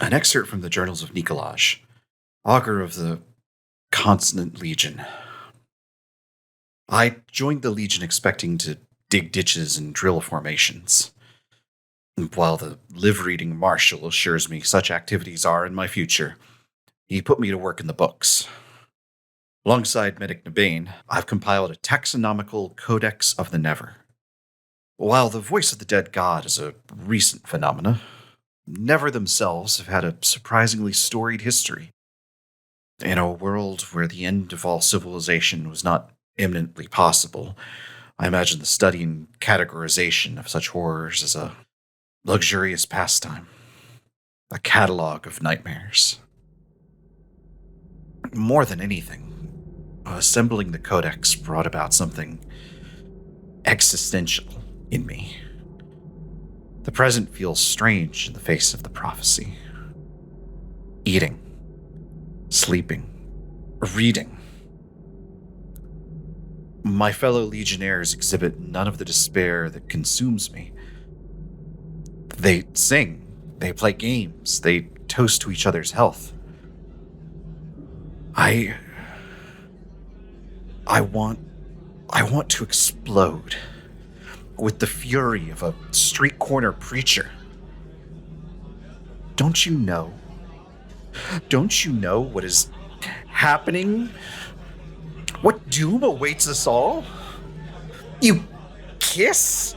An excerpt from the Journals of Nicolaj, augur of the Consonant Legion. I joined the Legion expecting to dig ditches and drill formations. While the live-reading Marshal assures me such activities are in my future, he put me to work in the books. Alongside Medic Nabain, I've compiled a taxonomical Codex of the Never. While the voice of the dead god is a recent phenomena, Never themselves have had a surprisingly storied history. In a world where the end of all civilization was not imminently possible, I imagine the study and categorization of such horrors as a luxurious pastime, a catalog of nightmares. More than anything, assembling the Codex brought about something existential in me. The present feels strange in the face of the prophecy. Eating, sleeping, reading. My fellow Legionnaires exhibit none of the despair that consumes me. They sing, they play games, they toast to each other's health. I want to explode with the fury of a street corner preacher. Don't you know? Don't you know what is happening? What doom awaits us all? You kiss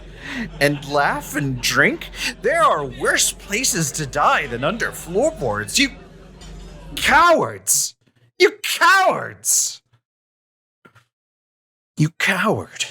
and laugh and drink? There are worse places to die than under floorboards. You cowards! You cowards! You coward.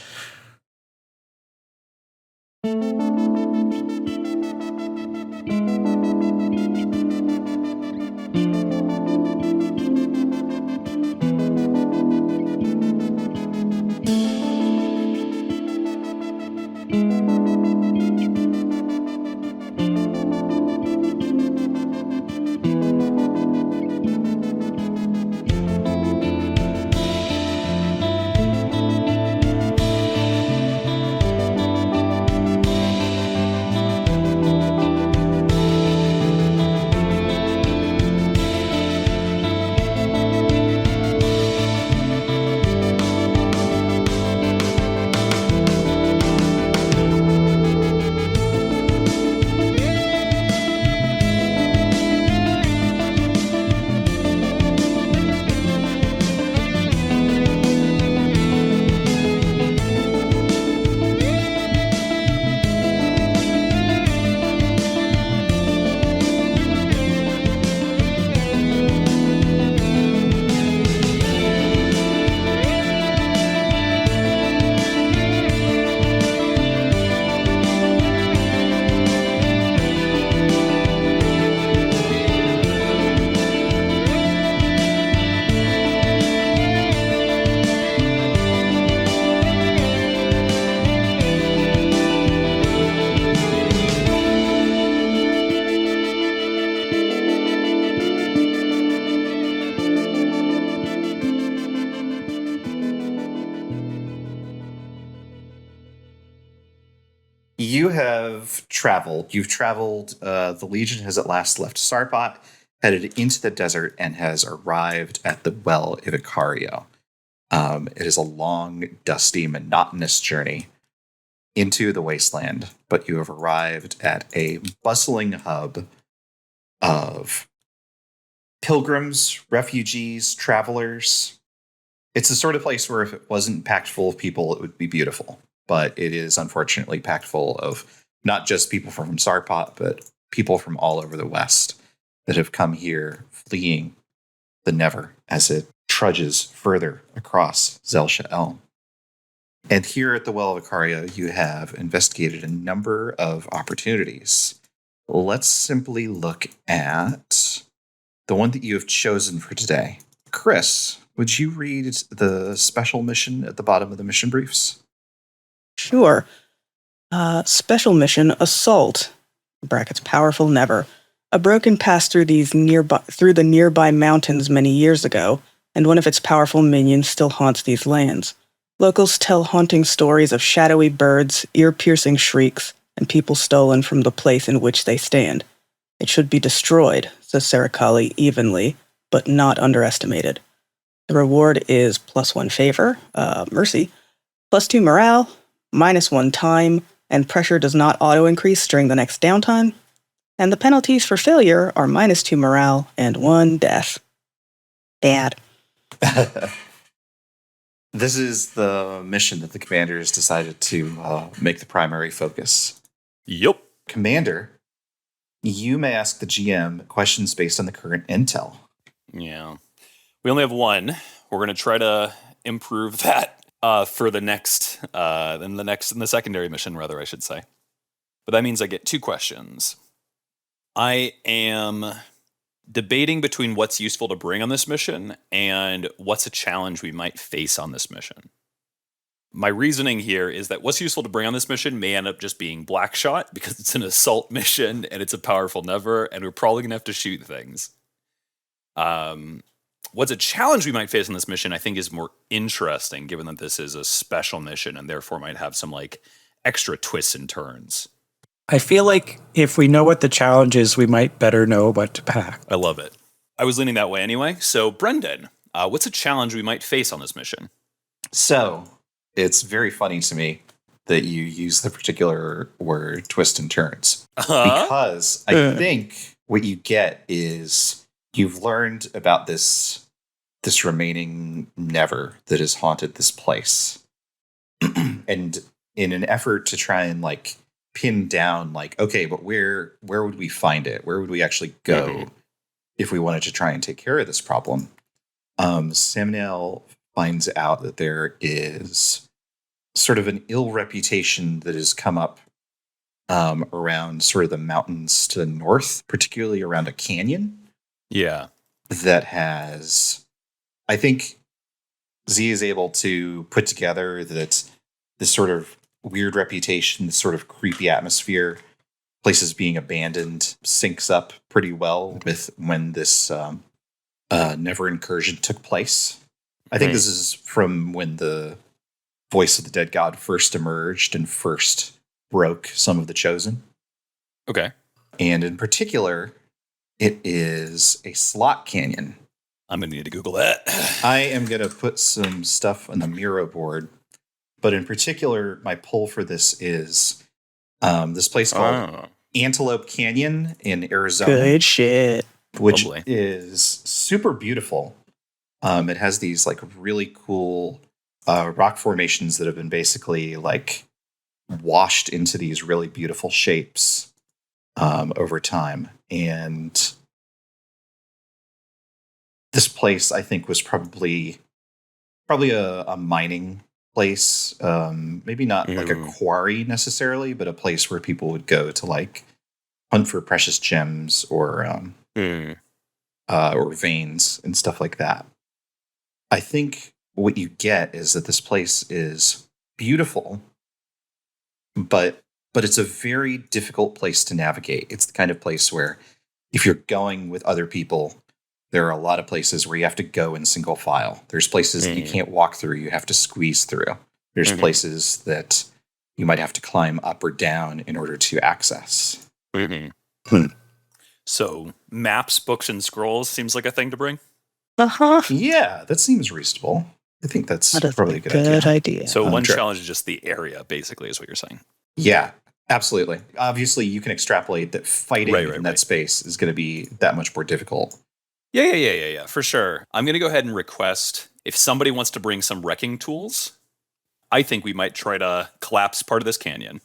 You have traveled. You've traveled. The Legion has at last left Sarpat, headed into the desert, and has arrived at the Well of Icario. It is a long, dusty, monotonous journey into the wasteland, but you have arrived at a bustling hub of pilgrims, refugees, travelers. It's the sort of place where if it wasn't packed full of people, it would be beautiful. But it is unfortunately packed full of not just people from Sarpat, but people from all over the West that have come here fleeing the Never as it trudges further across Zelsha Elm. And here at the Well of Icaria, you have investigated a number of opportunities. Let's simply look at the one that you have chosen for today. Kris, would you read the special mission at the bottom of the mission briefs? Sure. Special mission, Assault, brackets powerful Never. A broken pass through the nearby mountains many years ago, and one of its powerful minions still haunts these lands. Locals tell haunting stories of shadowy birds, ear-piercing shrieks, and people stolen from the place in which they stand. It should be destroyed, says Sarakali evenly, but not underestimated. The reward is +1 favor, mercy, +2 morale, -1 time, and pressure does not auto-increase during the next downtime. And the penalties for failure are -2 morale and 1 death. Bad. This is the mission that the commanders decided to make the primary focus. Yep. Commander, you may ask the GM questions based on the current intel. Yeah. We only have one. We're going to try to improve that for the next, in the secondary mission, rather, I should say. But that means I get 2 questions. I am debating between what's useful to bring on this mission and what's a challenge we might face on this mission. My reasoning here is that what's useful to bring on this mission may end up just being Blackshot because it's an assault mission and it's a powerful never, and we're probably going to have to shoot things. What's a challenge we might face on this mission, I think, is more interesting, given that this is a special mission and therefore might have some extra twists and turns. I feel like if we know what the challenge is, we might better know what to pack. I love it. I was leaning that way anyway. So, Brendan, what's a challenge we might face on this mission? So, it's very funny to me that you use the particular word twist and turns. Because I think what you get is you've learned about this remaining never that has haunted this place. And in an effort to try and pin down okay, but where would we find it? Where would we actually go if we wanted to try and take care of this problem? Samuel finds out that there is sort of an ill reputation that has come up around sort of the mountains to the north, particularly around a canyon. Yeah. That has, I think Z is able to put together that this sort of weird reputation, this sort of creepy atmosphere, places being abandoned, syncs up pretty well with when this never incursion took place. I think this is from when the voice of the dead god first emerged and first broke some of the chosen. Okay. And in particular, it is a slot canyon. I'm going to need to Google that. I am going to put some stuff on the Miro board. But in particular, my pull for this is this place called Antelope Canyon in Arizona. Good shit. Which is super beautiful. It has these really cool rock formations that have been basically washed into these really beautiful shapes over time. And this place, I think, was probably a mining place, maybe not a quarry necessarily, but a place where people would go to hunt for precious gems or veins and stuff like that. I think what you get is that this place is beautiful, but it's a very difficult place to navigate. It's the kind of place where if you're going with other people, there are a lot of places where you have to go in single file. There's places that you can't walk through. You have to squeeze through. There's places that you might have to climb up or down in order to access. So maps, books, and scrolls seems like a thing to bring? Uh-huh. Yeah, that seems reasonable. I think that's probably a good idea. So one challenge is just the area, basically, is what you're saying. Yeah, absolutely. Obviously, you can extrapolate that fighting in that space is going to be that much more difficult. Yeah, for sure. I'm going to go ahead and request, if somebody wants to bring some wrecking tools, I think we might try to collapse part of this canyon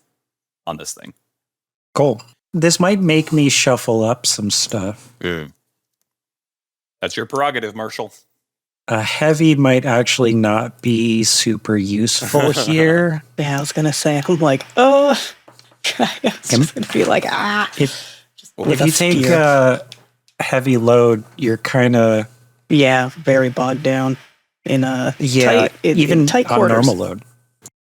on this thing. Cool. This might make me shuffle up some stuff. That's your prerogative, Marshall. A heavy might actually not be super useful here. Yeah, I was going to say, I'm like, oh, it's just going to be like, If you take a heavy load, you're kind of... Yeah, very bogged down in even tight on quarters. Normal load.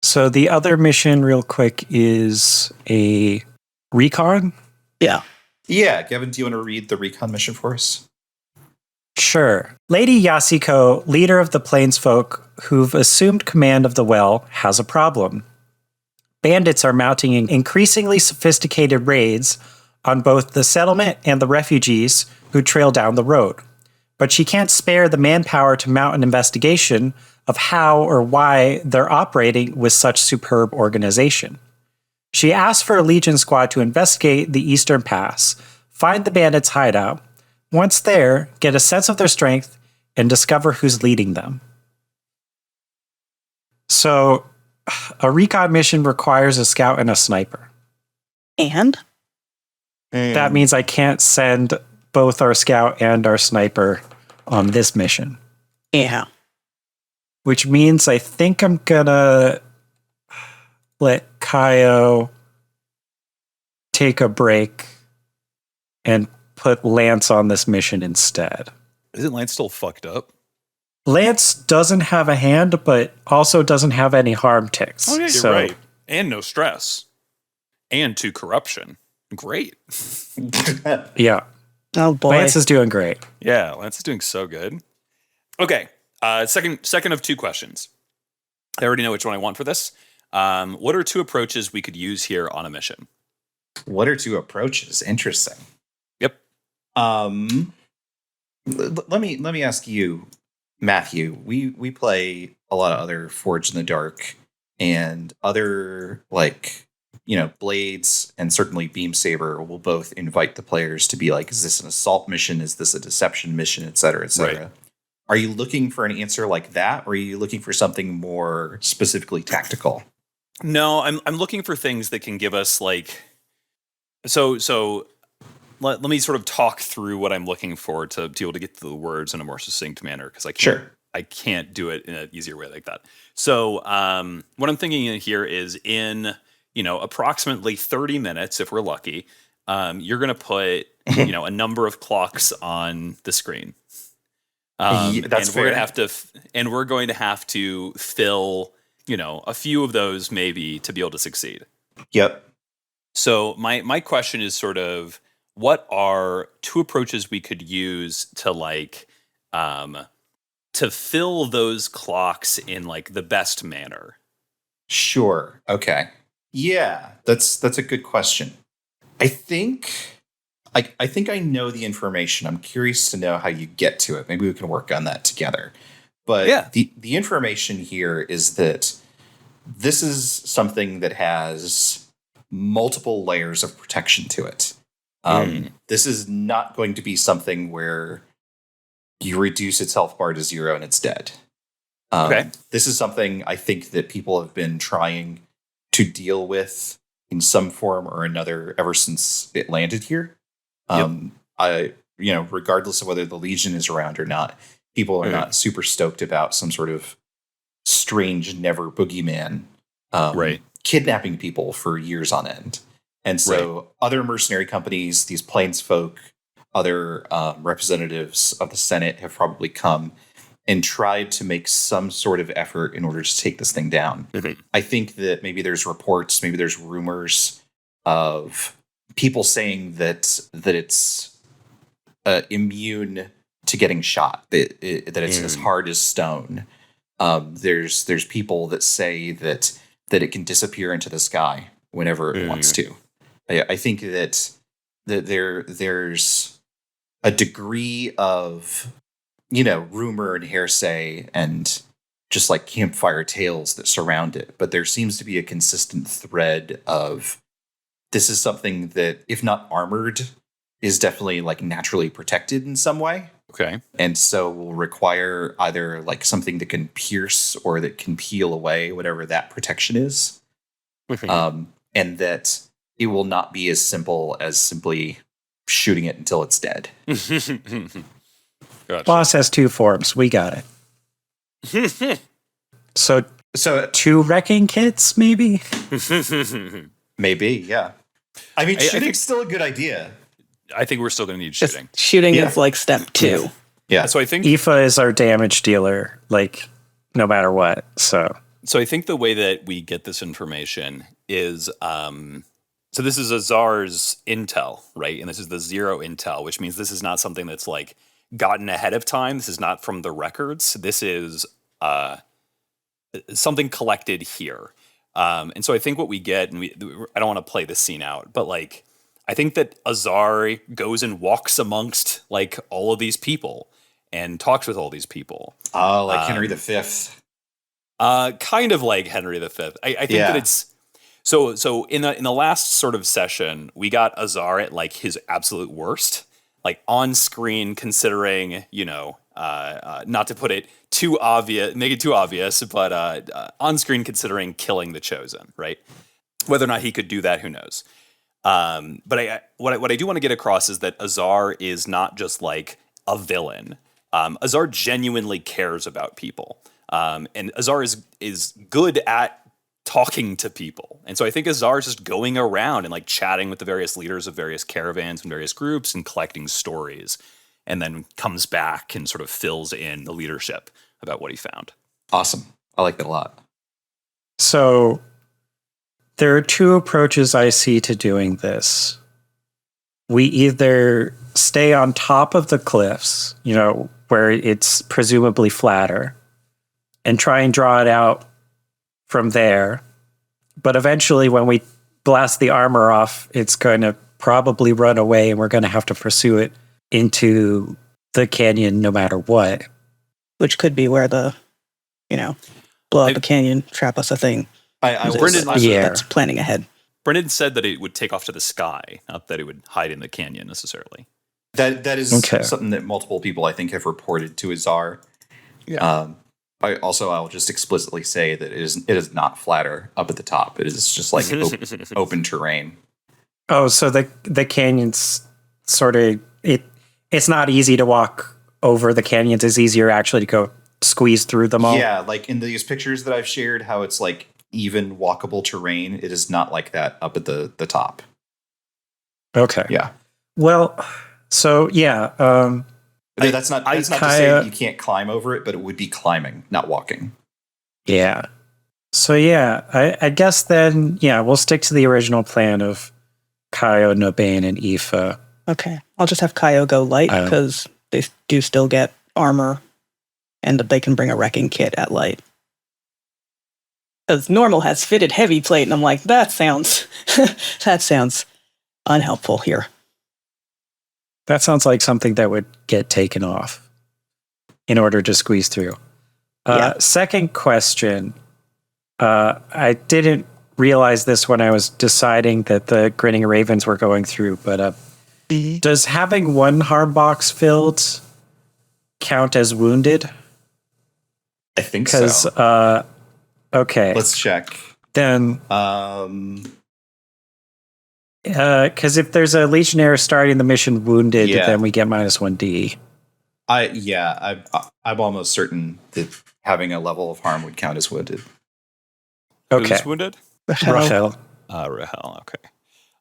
So the other mission real quick is a recon? Yeah. Yeah, Gavin, do you want to read the recon mission for us? Sure. Lady Yasuko, leader of the Plainsfolk who've assumed command of the well, has a problem. Bandits are mounting increasingly sophisticated raids on both the settlement and the refugees who trail down the road. But she can't spare the manpower to mount an investigation of how or why they're operating with such superb organization. She asks for a Legion squad to investigate the Eastern Pass, find the bandits' hideout, once there, get a sense of their strength, and discover who's leading them. So, a recon mission requires a scout and a sniper. And? That means I can't send both our scout and our sniper on this mission. Yeah. Which means I think I'm gonna let Kayo take a break and put Lance on this mission instead. Isn't Lance still fucked up? Lance doesn't have a hand, but also doesn't have any harm ticks. Oh, yeah, you're so, right. And no stress. And 2 corruption. Great. Yeah. Oh boy. Lance is doing great. Yeah, Lance is doing so good. Okay. Second of 2 questions. I already know which one I want for this. What are 2 approaches we could use here on a mission? What are 2 approaches? Interesting. Yep. Let me ask you, Matthew. We play a lot of other Forged in the Dark and other Blades and certainly Beam Saber will both invite the players to be like, is this an assault mission? Is this a deception mission? Et cetera, et cetera. Right. Are you looking for an answer like that, or are you looking for something more specifically tactical? No, I'm looking for things that can give us so let me sort of talk through what I'm looking for to be able to get to the words in a more succinct manner, because I can't do it in an easier way like that. So what I'm thinking here is in approximately 30 minutes, if we're lucky, you're going to put a number of clocks on the screen. That's fair. We're going to have to fill a few of those maybe to be able to succeed. Yep. So my question is sort of, what are 2 approaches we could use to to fill those clocks in the best manner? Sure. Okay. Yeah, that's a good question. I think I know the information. I'm curious to know how you get to it. Maybe we can work on that together. But yeah. the information here is that this is something that has multiple layers of protection to it. This is not going to be something where you reduce its health bar to 0 and it's dead. Okay. This is something I think that people have been trying to deal with in some form or another ever since it landed here. Regardless of whether the Legion is around or not, people are not super stoked about some sort of strange never boogeyman kidnapping people for years on end. And so other mercenary companies, these plainsfolk, other representatives of the Senate have probably come and tried to make some sort of effort in order to take this thing down. Mm-hmm. I think that maybe there's reports, maybe there's rumors of people saying that it's immune to getting shot, that it's as hard as stone. There's people that say that it can disappear into the sky whenever it wants to. I think that there's a degree of rumor and hearsay and just campfire tales that surround it, but there seems to be a consistent thread of this is something that, if not armored, is definitely naturally protected in some way. Okay. And so will require either something that can pierce or that can peel away whatever that protection is. And that it will not be as simple as simply shooting it until it's dead. Gotcha. Boss has 2 forms. We got it. So 2 wrecking kits, maybe? Maybe, yeah. I mean, shooting's still a good idea. I think we're still going to need shooting. Shooting is step 2. Yeah. So I think Aoife is our damage dealer, no matter what. So I think the way that we get this information is, so this is Azar's intel, right? And this is the 0 intel, which means this is not something that's gotten ahead of time. This is not from the records. This is something collected here. And so I think what we get, and I don't want to play this scene out, but I think that Azar goes and walks amongst like all of these people and talks with all these people. Oh, like Henry V. Kind of like Henry V. I think that it's so in the last sort of session, we got Azar at like his absolute worst, like on screen, considering, not to put it too obvious, make it too obvious, but on screen considering killing the Chosen, right? Whether or not he could do that, who knows? But what I do want to get across is that Azar is not just like a villain. Azar genuinely cares about people. And Azar is good at talking to people. And so I think Azar is just going around and like chatting with the various leaders of various caravans and various groups and collecting stories, and then comes back and sort of fills in the leadership about what he found. Awesome. I like that a lot. So there are two approaches I see to doing this. We either stay on top of the cliffs, where it's presumably flatter, and try and draw it out from there. But eventually, when we blast the armor off, it's going to probably run away, and we're going to have to pursue it into the canyon no matter what. Which could be where the, blow up a canyon, trap us a thing. That's planning ahead. Brendan said that it would take off to the sky, not that it would hide in the canyon necessarily. That is something that multiple people, I think, have reported to Azar. Yeah. I'll just explicitly say that it is not flatter up at the top. It is just like open terrain. Oh, so the canyons sort of it's not easy to walk over the canyons. It's easier actually to go squeeze through them all. Yeah, like in these pictures that I've shared, how it's like even walkable terrain. It is not like that up at the top. Okay. Yeah. Well, so yeah. That's not to say that you can't climb over it, but it would be climbing, not walking. Yeah. So yeah, I guess then, we'll stick to the original plan of Kayo, Nabain, and Aoife. Okay. I'll just have Kayo go light, because they do still get armor, and they can bring a wrecking kit at light. Because normal has fitted heavy plate, and I'm like, that sounds unhelpful here. That sounds like something that would get taken off in order to squeeze through. Second question. I didn't realize this when I was deciding that the Grinning Ravens were going through, but does having one harm box filled count as wounded? I think so. Okay. Let's check. Then... because if there's a Legionnaire starting the mission wounded, then we get -1d. I'm almost certain that having a level of harm would count as wounded. Okay. Who's wounded? Rahel. Rahel, okay.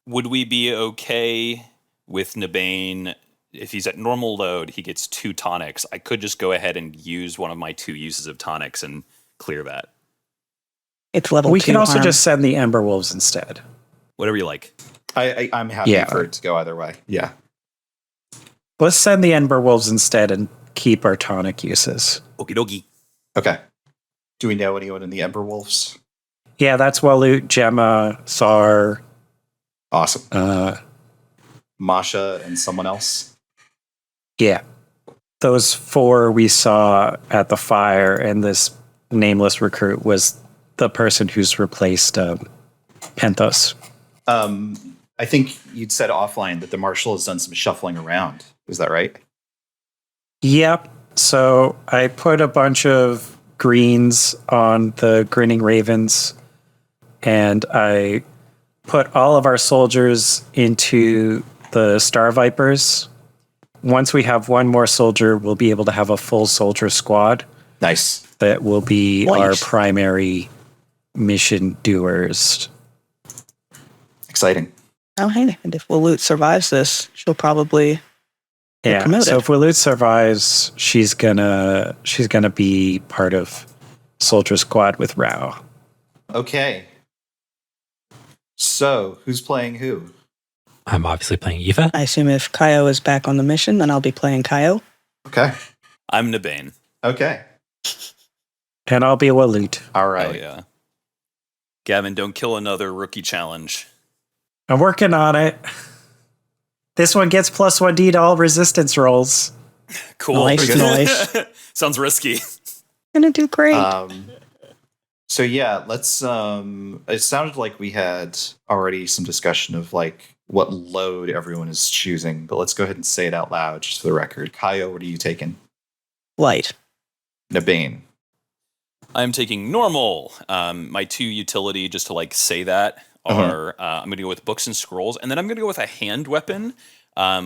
Would we be okay with Nabain? If he's at normal load, he gets 2 tonics. I could just go ahead and use one of my 2 uses of tonics and clear that. It's level 2 We can also harm. just send the Ember Wolves instead. Whatever you like. I'm happy for it to go either way. Yeah. Let's send the Ember Wolves instead and keep our tonic uses. Okie dokie. Okay. Do we know anyone in the Ember Wolves? Yeah, that's Waloot, Gemma, Sar. Awesome. Masha and someone else? Yeah. Those 4 we saw at the fire, and this nameless recruit was the person who's replaced Penthos. I think you'd said offline that the Marshal has done some shuffling around. Is that right? Yep. So I put a bunch of greens on the Grinning Ravens, and I put all of our soldiers into the Star Vipers. Once we have one more soldier, we'll be able to have a full soldier squad. Nice. That will be our primary mission doers. Exciting. Oh, hey, and if Waloot survives this, she'll probably get promoted. So if Waloot survives, she's gonna be part of Soldier Squad with Rao. Okay. So who's playing who? I'm obviously playing Aoife. I assume if Kayo is back on the mission, then I'll be playing Kayo. Okay. I'm Nabain. Okay. And I'll be Waloot. All right. Oh, yeah. Gavin, don't kill another rookie challenge. I'm working on it. This one gets plus 1d to all resistance rolls. Cool. Nice. Sounds risky. Gonna do great. So yeah, let's it sounded like we had already some discussion of like what load everyone is choosing, but let's go ahead and say it out loud just for the record. Kayo, what are you taking? Light. Nabain. I'm taking normal. My 2 utility, just to like say that, are I'm going to go with books and scrolls, and then I'm going to go with a hand weapon,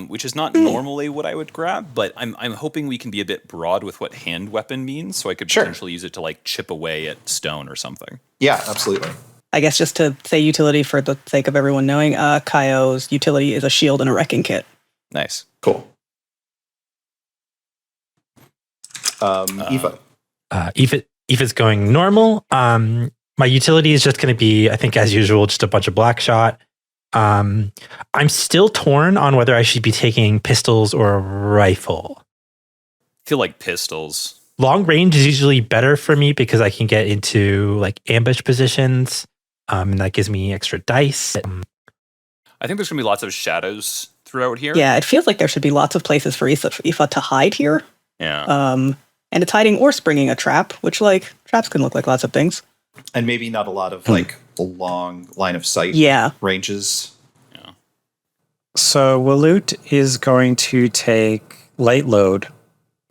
which is not normally what I would grab, but I'm hoping we can be a bit broad with what hand weapon means, so I could potentially use it to like chip away at stone or something. Yeah, absolutely. I guess just to say utility for the sake of everyone knowing, Kayo's utility is a shield and a wrecking kit. Nice. Cool. Aoife. Aoife's going normal. My utility is just going to be, I think, as usual, just a bunch of black shot. I'm still torn on whether I should be taking pistols or a rifle. I feel like pistols. Long range is usually better for me because I can get into like ambush positions, and that gives me extra dice. I think there's going to be lots of shadows throughout here. Yeah, it feels like there should be lots of places for Aoife to hide here. Yeah. And it's hiding or springing a trap, which like traps can look like lots of things. And maybe not a lot of like long line of sight ranges. Yeah. So Waloot is going to take light load,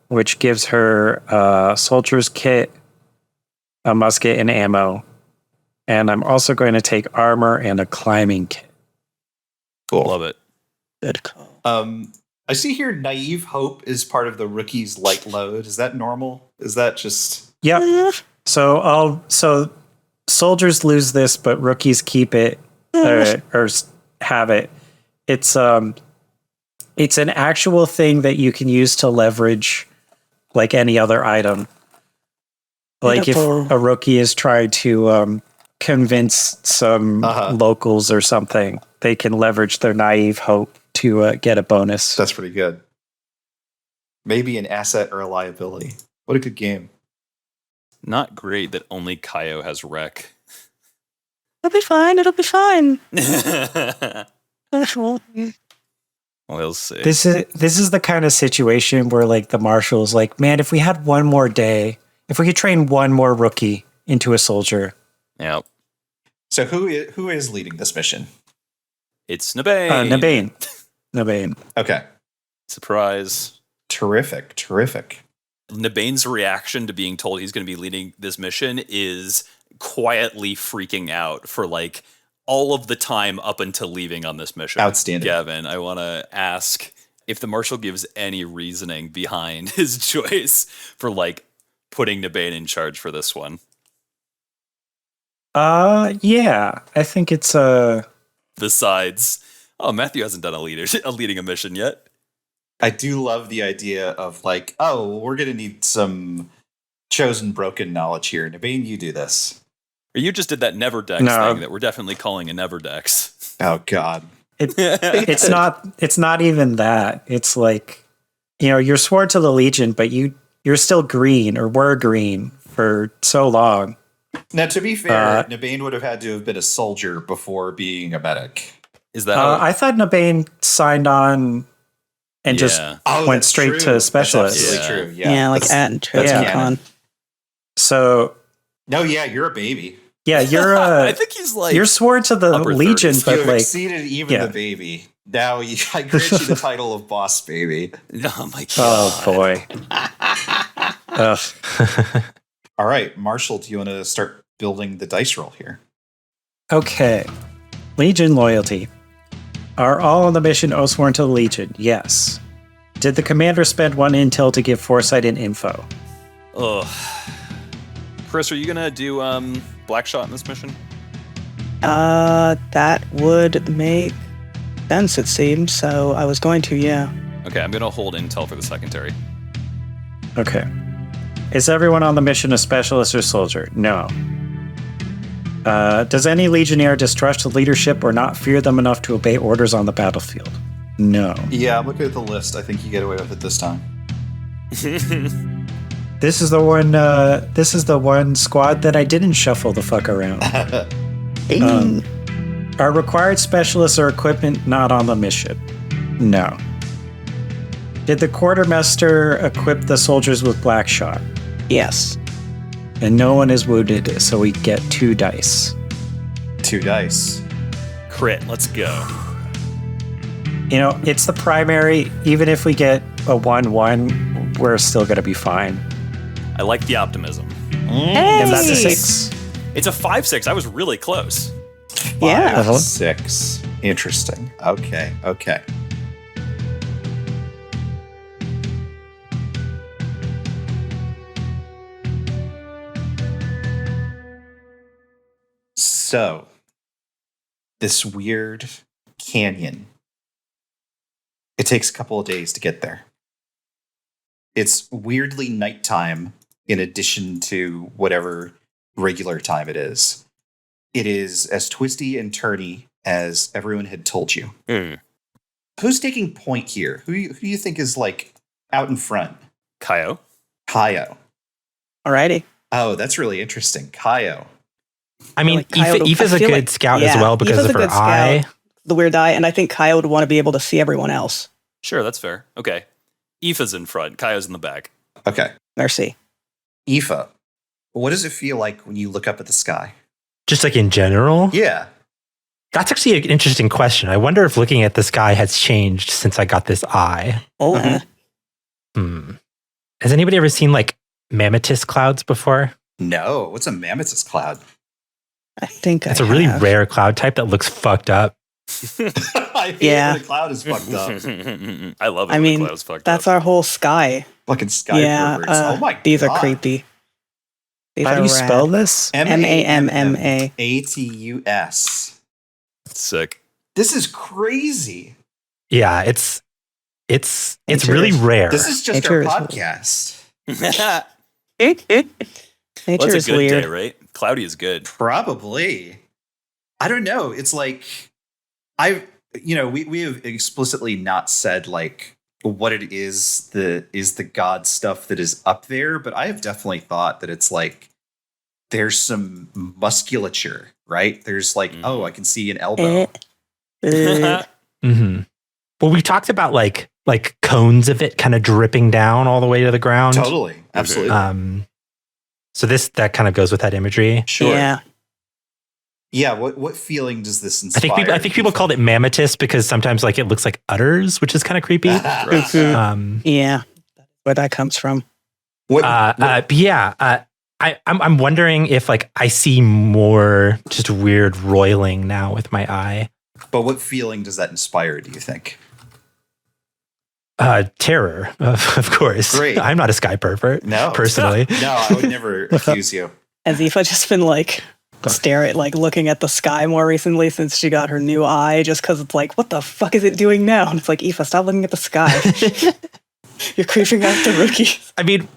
which gives her a soldier's kit, a musket, and ammo. And I'm also going to take armor and a climbing kit. Cool. Love it. Good call. I see here naive hope is part of the rookie's light load. Is that normal? Is that just... Yep. So soldiers lose this, but rookies keep it or have it. It's an actual thing that you can use to leverage like any other item. Like if a rookie is trying to convince some locals or something, they can leverage their naive hope to get a bonus. That's pretty good. Maybe an asset or a liability. What a good game. Not great that only Kayo has wreck. It'll be fine. It'll be fine. We'll see. This is the kind of situation where like the marshal's like, man, if we had one more day, if we could train one more rookie into a soldier. Yep. So who is leading this mission? It's Nabain. Nabain. Okay. Surprise. Terrific. Nabain's reaction to being told he's going to be leading this mission is quietly freaking out for like all of the time up until leaving on this mission. Outstanding. Gavin, I want to ask if the marshal gives any reasoning behind his choice for like putting Nabain in charge for this one. Yeah, I think it's Besides, Matthew hasn't done a leading a mission yet. I do love the idea of like, we're going to need some chosen broken knowledge here. Nabain, you do this. Or you just did that Never Dex thing that we're definitely calling a Never Dex. Oh God. It's not even that. It's like, you're sworn to the Legion, but you're still green or were green for so long. Now, to be fair, Nabain would have had to have been a soldier before being a medic. Is that I thought Nabain signed on and just went straight to specialist. That's absolutely true. Yeah, like at Con. So no, you're a baby. Yeah, you're I think he's like you're sworn to the Legion, 30s. but You've like exceeded even the baby. Now I grant you the title of boss baby. Oh my God. Oh boy. Ugh. All right, Marshall, do you want to start building the dice roll here? Okay. Legion loyalty. Are all on the mission sworn to the Legion? Yes. Did the commander spend 1 intel to give foresight and info? Ugh. Kris, are you gonna do black shot in this mission? That would make sense, it seems. So I was going to, yeah. Okay, I'm gonna hold intel for the secondary. Okay. Is everyone on the mission a specialist or soldier? No. Does any Legionnaire distrust the leadership or not fear them enough to obey orders on the battlefield? No. Yeah, I'm looking at the list. I think you get away with it this time. This is the one. This is the one squad that I didn't shuffle the fuck around. Are required specialists or equipment not on the mission? No. Did the quartermaster equip the soldiers with black shot? Yes. And no one is wounded, so we get 2 dice. 2 dice. Crit. Let's go. You know, it's the primary. Even if we get a 1-1, we're still going to be fine. I like the optimism. And that's a 6. It's a 5-6. I was really close. Yeah. 5, 6. Interesting. Okay. So, this weird canyon. It takes a couple of days to get there. It's weirdly nighttime in addition to whatever regular time it is. It is as twisty and turny as everyone had told you. Who's taking point here? Who do you think is like out in front? Kayo. Kayo. Alrighty. Oh, that's really interesting. Kayo. I mean, like Kayo Aoife's I a feel good like- scout yeah, as well because Aoife's of a her good eye. scout, the weird eye, and I think Kayo would want to be able to see everyone else. Sure, that's fair. Okay. Aoife's in front. Kayo's in the back. Okay. Mercy. Aoife, what does it feel like when you look up at the sky? Just like in general? Yeah. That's actually an interesting question. I wonder if looking at the sky has changed since I got this eye. Oh, Mhm. Has anybody ever seen like mammatus clouds before? No. What's a mammoth's cloud? I think It's I a really have. rare cloud type that looks fucked up. I hate Yeah. when the cloud is fucked up. I love it I when mean, the cloud's fucked That's up. our whole sky. Fucking sky Yeah. perverts. Oh my god. These are creepy. These How are do you rad. spell this? M-A-M-M-A. ATUS. Sick. This is crazy. Yeah, it's Nature really is- rare. This is just Nature our is- podcast. Nature Well, is it's a good weird. day, right? Cloudy is good. Probably. I don't know. It's like we have explicitly not said like what it is the god stuff that is up there, but I have definitely thought that it's like there's some musculature, right? There's like, oh, I can see an elbow. Mm-hmm. Well, we talked about like cones of it kind of dripping down all the way to the ground. Totally. Absolutely. So that kind of goes with that imagery. Sure. Yeah. Yeah, what feeling does this inspire? I think people called it mammatus because sometimes like it looks like udders, which is kind of creepy. Yeah. That's where that comes from. But yeah, I'm wondering if like I see more just weird roiling now with my eye. But what feeling does that inspire, do you think? Terror, of course. Great. I'm not a sky pervert, No. personally. No, I would never accuse you. Has Aoife just been like looking at the sky more recently since she got her new eye, just because it's like, what the fuck is it doing now? And it's like, Aoife, stop looking at the sky. You're creeping out the rookies. I mean,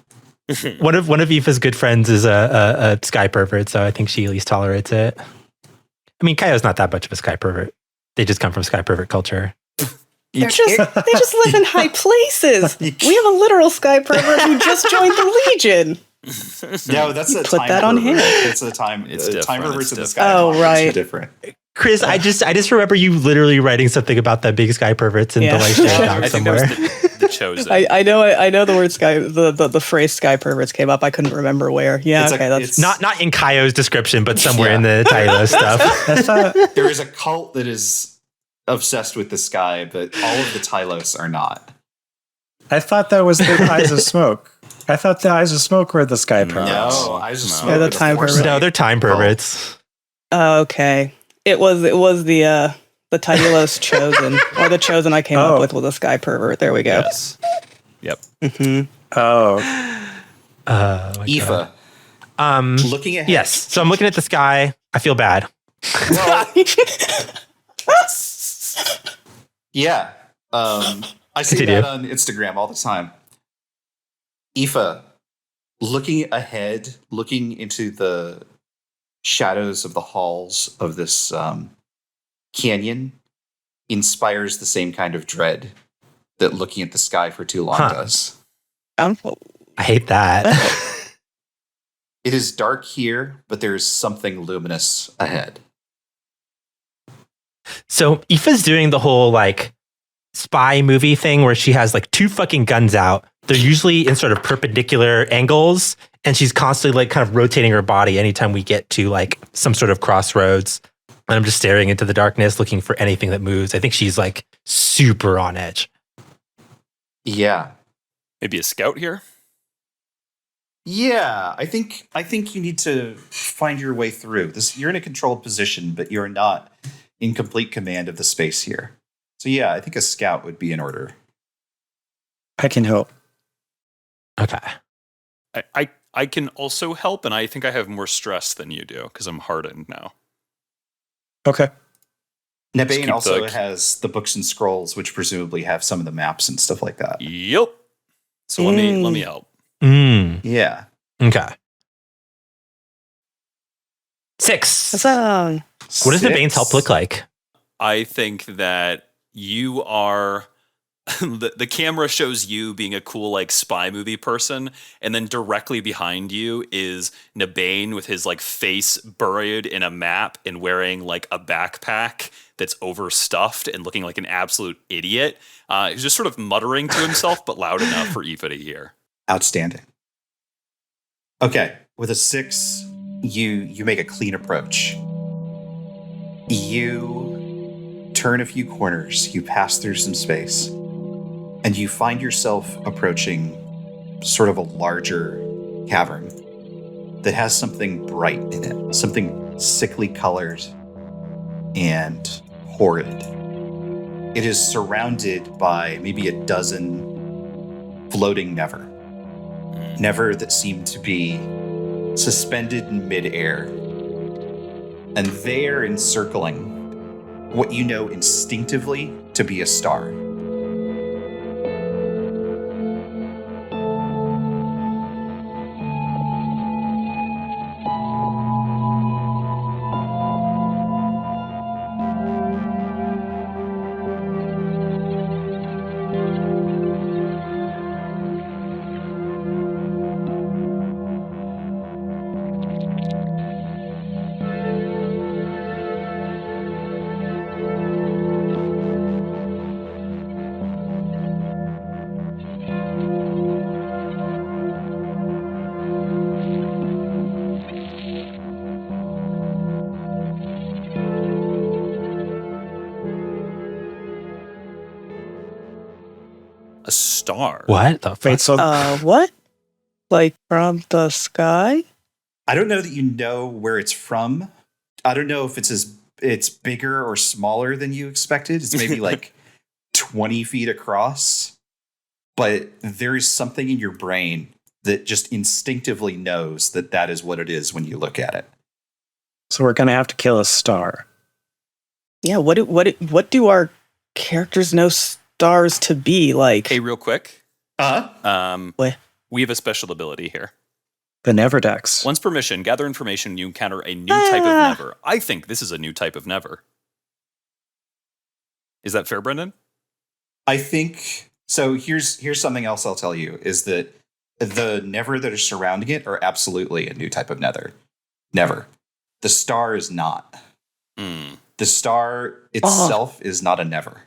one of Aoife's good friends is a sky pervert, so I think she at least tolerates it. I mean, Kayo's not that much of a sky pervert. They just come from sky pervert culture. They just live in high places. We have a literal sky pervert who just joined the Legion. No, that's a Put time that on pervert. him. It's a time. It's time different. perverts It's in the sky. Oh, perverts are right. different. Chris, I just remember you literally writing something about the big sky perverts in Yeah. the Legionnaires I doc think that somewhere. was the chosen. I know the word sky, the phrase sky perverts came up. I couldn't remember where. Yeah, It's okay, it's Not in Kayo's description, but somewhere Yeah. in the Tylo stuff. I thought there is a cult that is obsessed with the sky, but all of the Tylos are not. that was the Eyes of Smoke. I thought the Eyes of Smoke were the sky perverts. No, I was just No. They're the smoking time foresight. perverts. No, they're time perverts. Oh, okay. It was the Tylos chosen, or the chosen I came up with was a sky pervert. There we go. Yes. Yep. hmm Oh, My Aoife, God. looking ahead. Yes. So I'm looking at the sky. I feel bad. Yeah. I see Continue. that on Instagram all the time. Aoife, looking ahead, looking into the shadows of the halls of this canyon inspires the same kind of dread that looking at the sky for too long does. I hate that. It is dark here, but there is something luminous ahead. So Aoife's doing the whole like spy movie thing where she has like 2 fucking guns out. They're usually in sort of perpendicular angles, and she's constantly like kind of rotating her body anytime we get to like some sort of crossroads. And I'm just staring into the darkness, looking for anything that moves. I think she's like super on edge. Yeah. Maybe a scout here? Yeah, I think you need to find your way through this. You're in a controlled position, but you're not in complete command of the space here. So yeah, I think a scout would be in order. I can help. Okay. I can also help, and I think I have more stress than you do because I'm hardened now. Okay. Nabain also has the books and scrolls, which presumably have some of the maps and stuff like that. Yep. So let me help. Yeah. Okay. 6. Awesome. What does Nabain's help look like? I think that you are the camera shows you being a cool like spy movie person, and then directly behind you is Nabain with his like face buried in a map and wearing like a backpack that's overstuffed and looking like an absolute idiot. He's just sort of muttering to himself, but loud enough for Aoife to hear. Outstanding. Okay, with a 6, you make a clean approach. You turn a few corners, you pass through some space, and you find yourself approaching sort of a larger cavern that has something bright in it, something sickly colored and horrid. It is surrounded by maybe a dozen floating never that seem to be suspended in midair. And they are encircling what you know instinctively to be a star. A star. What the fuck? Wait, so What? Like from the sky? I don't know that you know where it's from. I don't know if it's bigger or smaller than you expected. It's maybe like 20 feet across. But there is something in your brain that just instinctively knows that that is what it is when you look at it. so we're gonna have to kill a star. Yeah, what do our characters know stars to be like? Hey, real quick. What? We have a special ability here. The Neverdex. Once per mission, gather information, you encounter a new type of never. I think this is a new type of never. Is that fair, Brendan? I think so. Here's something else I'll tell you is that the never that are surrounding it are absolutely a new type of never. The star is not. The star itself is not a never.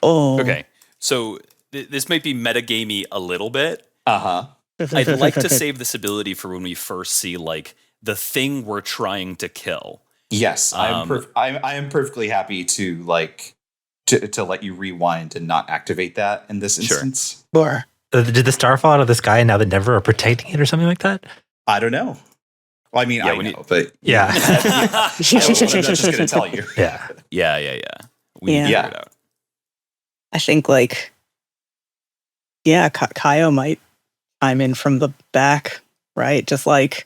Oh. Okay, so this might be metagamey a little bit. Uh-huh. I'd like to save this ability for when we first see like the thing we're trying to kill. Yes, I am perfectly happy to like to let you rewind and not activate that in this Sure. instance. Sure. Did the star fall out of the sky and now the Never are protecting it or something like that? I don't know. Well, I mean, Yeah, I we know, need- but Yeah. I'm just going to tell you. Yeah. Yeah. We need to Yeah. figure it out. I think like Kayo might chime in from the back, right? Just like,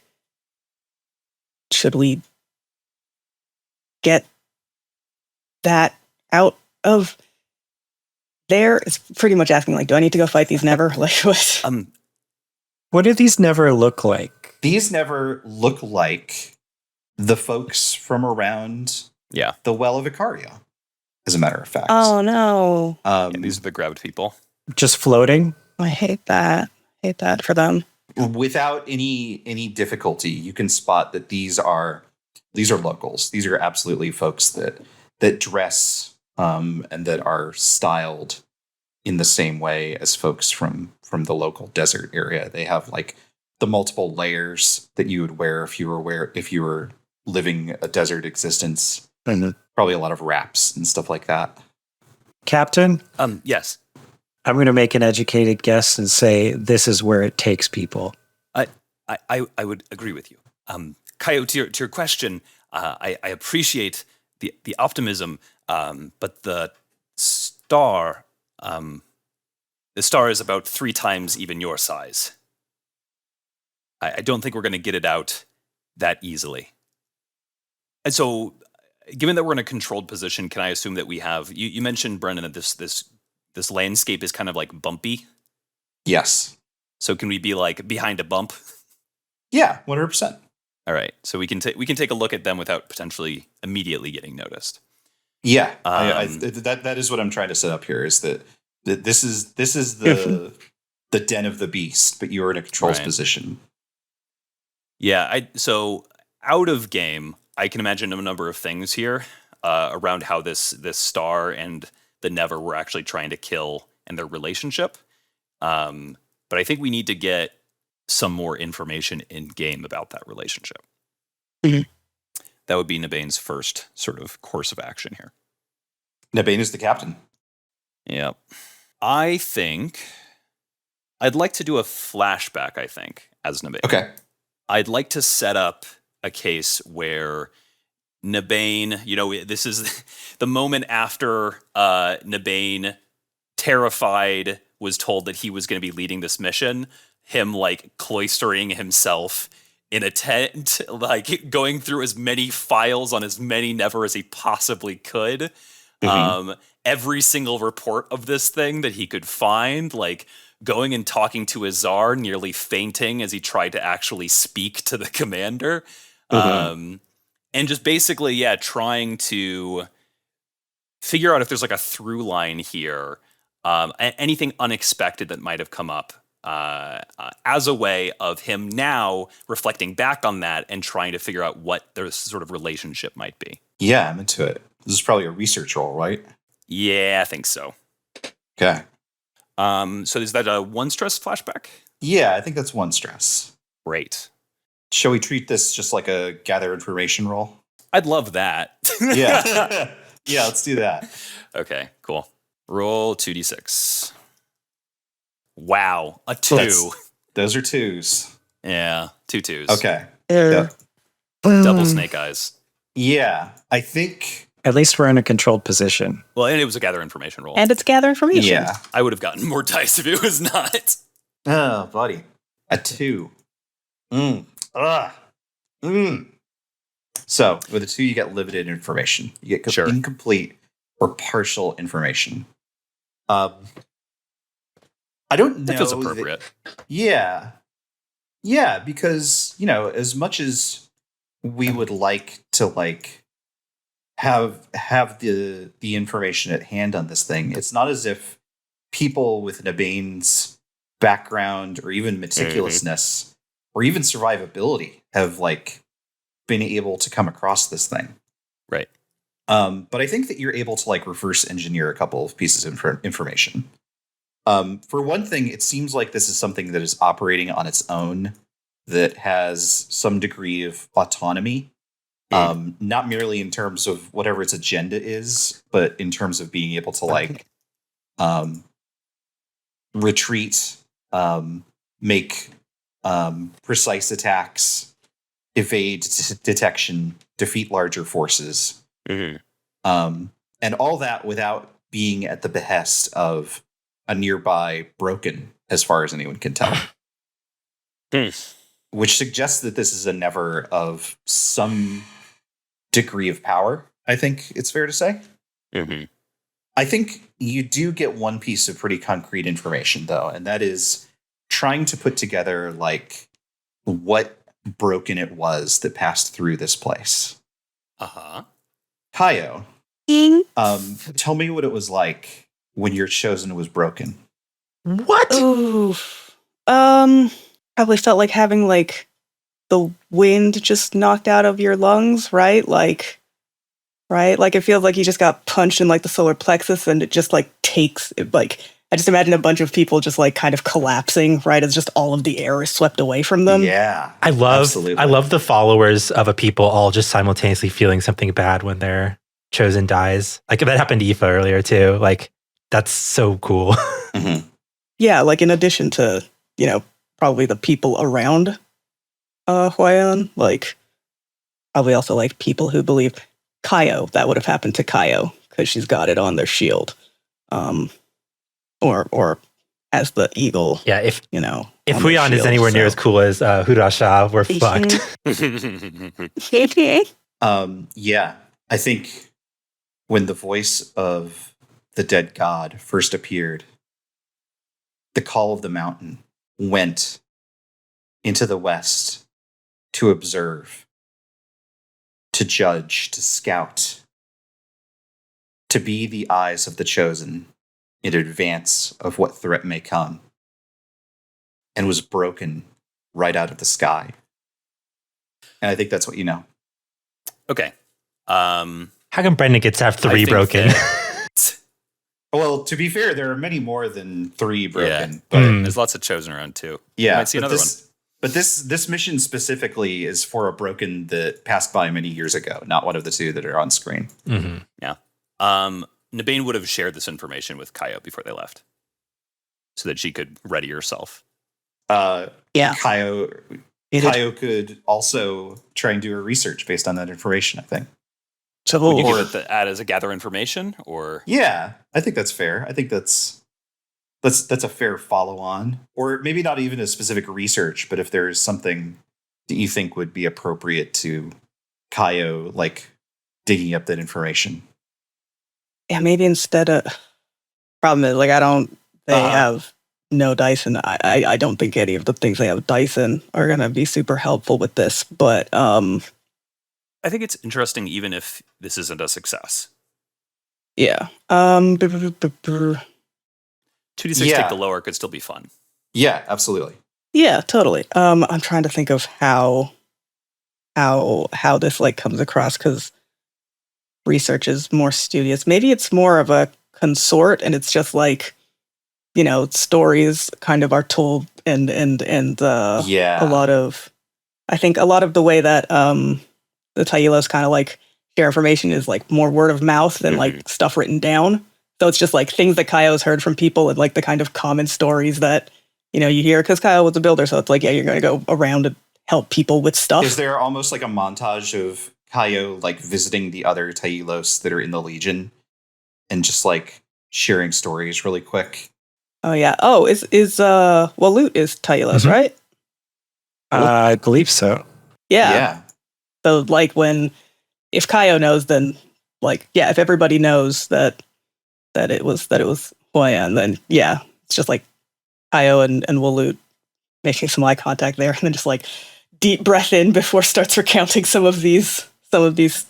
should we get that out of there? It's pretty much asking like, do I need to go fight these never? Like what? What do these Never look like? These never look like the folks from around Yeah. the Well of Icario, as a matter of fact. Oh no. Yeah, these are the grabbed people. Just floating? I hate that. Hate that for them. Without any difficulty, you can spot that these are locals. These are absolutely folks that dress and that are styled in the same way as folks from the local desert area. They have like the multiple layers that you would wear if you were living a desert existence. Probably a lot of wraps and stuff like that. Captain, Yes. I'm going to make an educated guess and say this is where it takes people. I would agree with you. Kayo, to your question, I appreciate the optimism, but the star is about 3 times even your size. I don't think we're going to get it out that easily. And so, given that we're in a controlled position, can I assume that we have? You mentioned, Brendan, that this landscape is kind of like bumpy. Yes. So can we be like behind a bump? Yeah, 100%. All right, so we can take a look at them without potentially immediately getting noticed. Yeah, that is what I'm trying to set up here. Is that this is the den of the beast, but you're in a controls position. Yeah, so out of game, I can imagine a number of things here around how this star and the Never were actually trying to kill and their relationship. But I think we need to get some more information in game about that relationship. Mm-hmm. That would be Nabain's first sort of course of action here. Nabain is the captain. Yeah. I think I'd like to do a flashback, as Nabain. Okay. I'd like to set up a case where Nabain, this is the moment after Nabain, terrified, was told that he was going to be leading this mission, him like cloistering himself in a tent, like going through as many files on as many Never as he possibly could. Mm-hmm. Every single report of this thing that he could find, like going and talking to Azar, nearly fainting as he tried to actually speak to the commander. Mm-hmm. And just basically, trying to figure out if there's like a through line here, anything unexpected that might have come up as a way of him now reflecting back on that and trying to figure out what their sort of relationship might be. Yeah, I'm into it. This is probably a research role, right? Yeah, I think so. Okay. So is that a 1 stress flashback? Yeah, I think that's 1 stress. Great. Shall we treat this just like a gather information roll? I'd love that. Yeah. Yeah, let's do that. Okay, cool. Roll 2d6. Wow, a 2. Those are 2s. Yeah, 2 2s. Okay. Yep. Double snake eyes. Yeah, I think... At least we're in a controlled position. Well, and it was a gather information roll. And it's gather information. Yeah. I would have gotten more dice if it was not. Oh, buddy. A 2. So, with a 2, you get limited information. You get incomplete or partial information. I don't know. That feels appropriate. Yeah, because, as much as we would like to, have the information at hand on this thing, it's not as if people with Nabain's background or even meticulousness or even survivability have been able to come across this thing. Right. But I think that you're able to reverse engineer a couple of pieces of information. For one thing, it seems like this is something that is operating on its own, that has some degree of autonomy. Not merely in terms of whatever its agenda is, but in terms of being able to retreat, make precise attacks, evade detection, defeat larger forces, and all that without being at the behest of a nearby Broken, as far as anyone can tell. Which suggests that this is a Never of some degree of power, I think it's fair to say. Mm-hmm. I think you do get one piece of pretty concrete information, though, and that is trying to put together what Broken it was that passed through this place. Kayo, tell me what it was like when your chosen was broken. What? Ooh. Probably felt like having the wind just knocked out of your lungs, right? Right? It feels like you just got punched in the solar plexus and it just takes it, I just imagine a bunch of people just like kind of collapsing, right? As just all of the air is swept away from them. Yeah. I love Absolutely. the followers of a people all just simultaneously feeling something bad when their chosen dies. Like that happened to Aoife earlier too. Like that's so cool. Mhm. Yeah, like in addition to, probably the people around Huayan, like probably also like people who believe Kayo, that would have happened to Kayo because she's got it on their shield. Or as the eagle, Yeah, if on their Huyan is shield, anywhere near as so. cool as Hurasha, we're fucked. Yeah. I think when the voice of the dead god first appeared, the call of the mountain went into the west to observe, to judge, to scout, to be the eyes of the chosen in advance of what threat may come, and was broken right out of the sky. And I think that's what you know. Okay. How come Brendan gets to have I three think broken? that- Well, to be fair, there are many more than 3 broken. Yeah. But There's lots of chosen around too. yeah, Might see but another this, But this mission specifically is for a broken that passed by many years ago, not one of the 2 that are on screen. Mm-hmm. Nabain would have shared this information with Kayo before they left, so that she could ready herself. Yeah. Kayo could also try and do her research based on that information, I think. So Would you give it as a gather information, or Yeah, I think that's fair. I think that's a fair follow-on. Or maybe not even a specific research, but if there's something that you think would be appropriate to Kayo, like digging up that information. yeah, maybe instead of problem is like they have no dice, and I don't think any of the things they have dice in are gonna be super helpful with this. But I think it's interesting, even if this isn't a success. yeah. 2d6 Yeah. take the lower could still be fun. Yeah, absolutely. Yeah, totally. I'm trying to think of how this like comes across, because research is more studious. Maybe it's more of a consort, and it's just like, stories kind of are told, and Yeah. a lot of the way that the Tailos kind of like share information is like more word of mouth than like stuff written down. So it's just like things that Kayo's heard from people, and like the kind of common stories that you hear, because Kayo was a builder. So it's like, yeah, you're going to go around and help people with stuff. Is there almost like a montage of Kayo like visiting the other Tailos that are in the Legion and just like sharing stories really quick? Oh yeah. Oh, is Waloot is Tailos, Mhm. right? I believe so. Yeah. So like if Kayo knows, then like, yeah, if everybody knows that it was Huayan, then yeah, it's just like Kayo and Waloot making some eye contact there, and then just like deep breath in before starts recounting some of these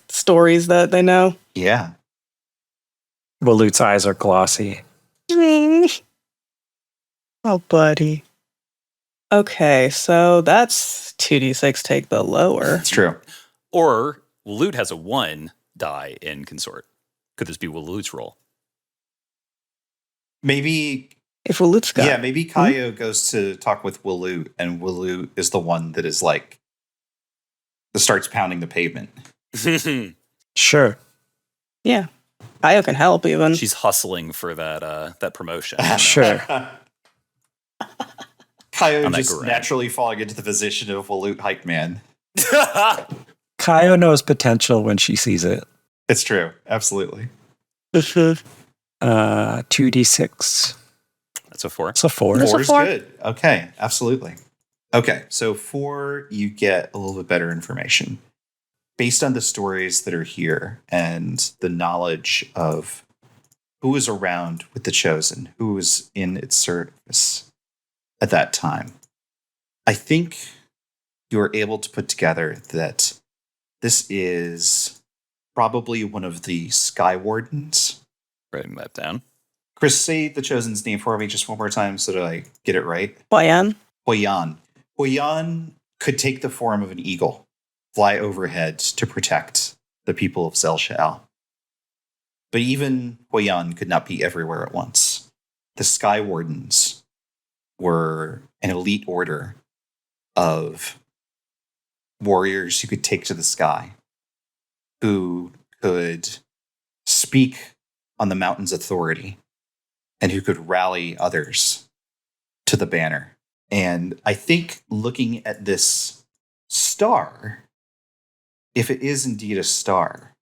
stories that they know. Yeah. Waloot's eyes are glossy. Oh, buddy. Okay, so that's 2d6 take the lower. It's true. Or Waloot has a 1 die in consort. Could this be Waloot's roll? Maybe If Waloot's got maybe Kayo goes to talk with Waloot, and Waloot is the one that is like that starts pounding the pavement. Sure. yeah, Kayo can help even. She's hustling for that promotion. Sure. Kayo On that just grind. naturally falling into the position of Waloot hype man. Kayo knows potential when she sees it. It's true. Absolutely. 2d6. That's a 4. It's a 4. That's a 4 is 4. good. Okay, absolutely. Okay, so 4, you get a little bit better information. Based on the stories that are here and the knowledge of who was around with the Chosen, who was in its service at that time, I think you are able to put together that this is probably one of the Sky Wardens. Writing that down. Kris, say the Chosen's name for me just one more time so that I get it right. Huayan. Huayan. Huayan could take the form of an eagle, fly overhead to protect the people of Zelshal. But even Huayan could not be everywhere at once. the Sky Wardens were an elite order of warriors who could take to the sky, who could speak on the mountain's authority, and who could rally others to the banner. And I think looking at this star, if it is indeed a star,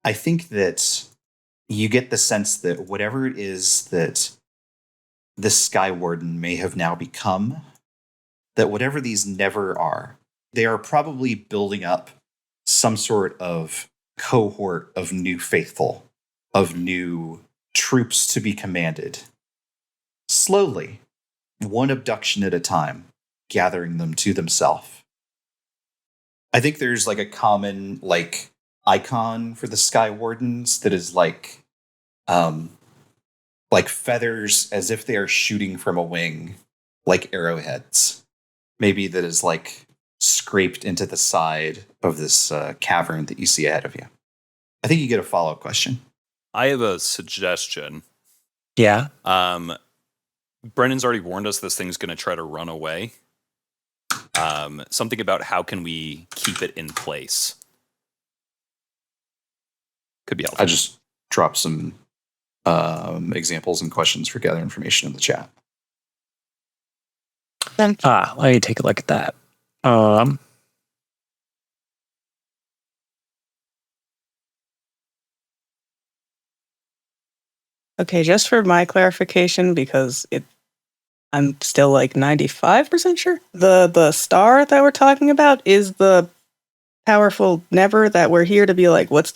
I think that you get the sense that whatever it is that the Sky Warden may have now become, that whatever these never are, they are probably building up some sort of cohort of new faithful, of new troops to be commanded. Slowly, one abduction at a time, gathering them to themselves. I think there's like a common like icon for the Sky Wardens that is like feathers as if they are shooting from a wing, like arrowheads. Maybe that is like scraped into the side of this cavern that you see ahead of you. I think you get a follow-up question. I have a suggestion. Yeah. Brendan's already warned us this thing's going to try to run away. Something about how can we keep it in place. Could be helpful. I just dropped some examples and questions for gather information in the chat. Let me take a look at that. Okay, just for my clarification, because I'm still like 95% sure. The star that we're talking about is the powerful never that we're here to be like, what's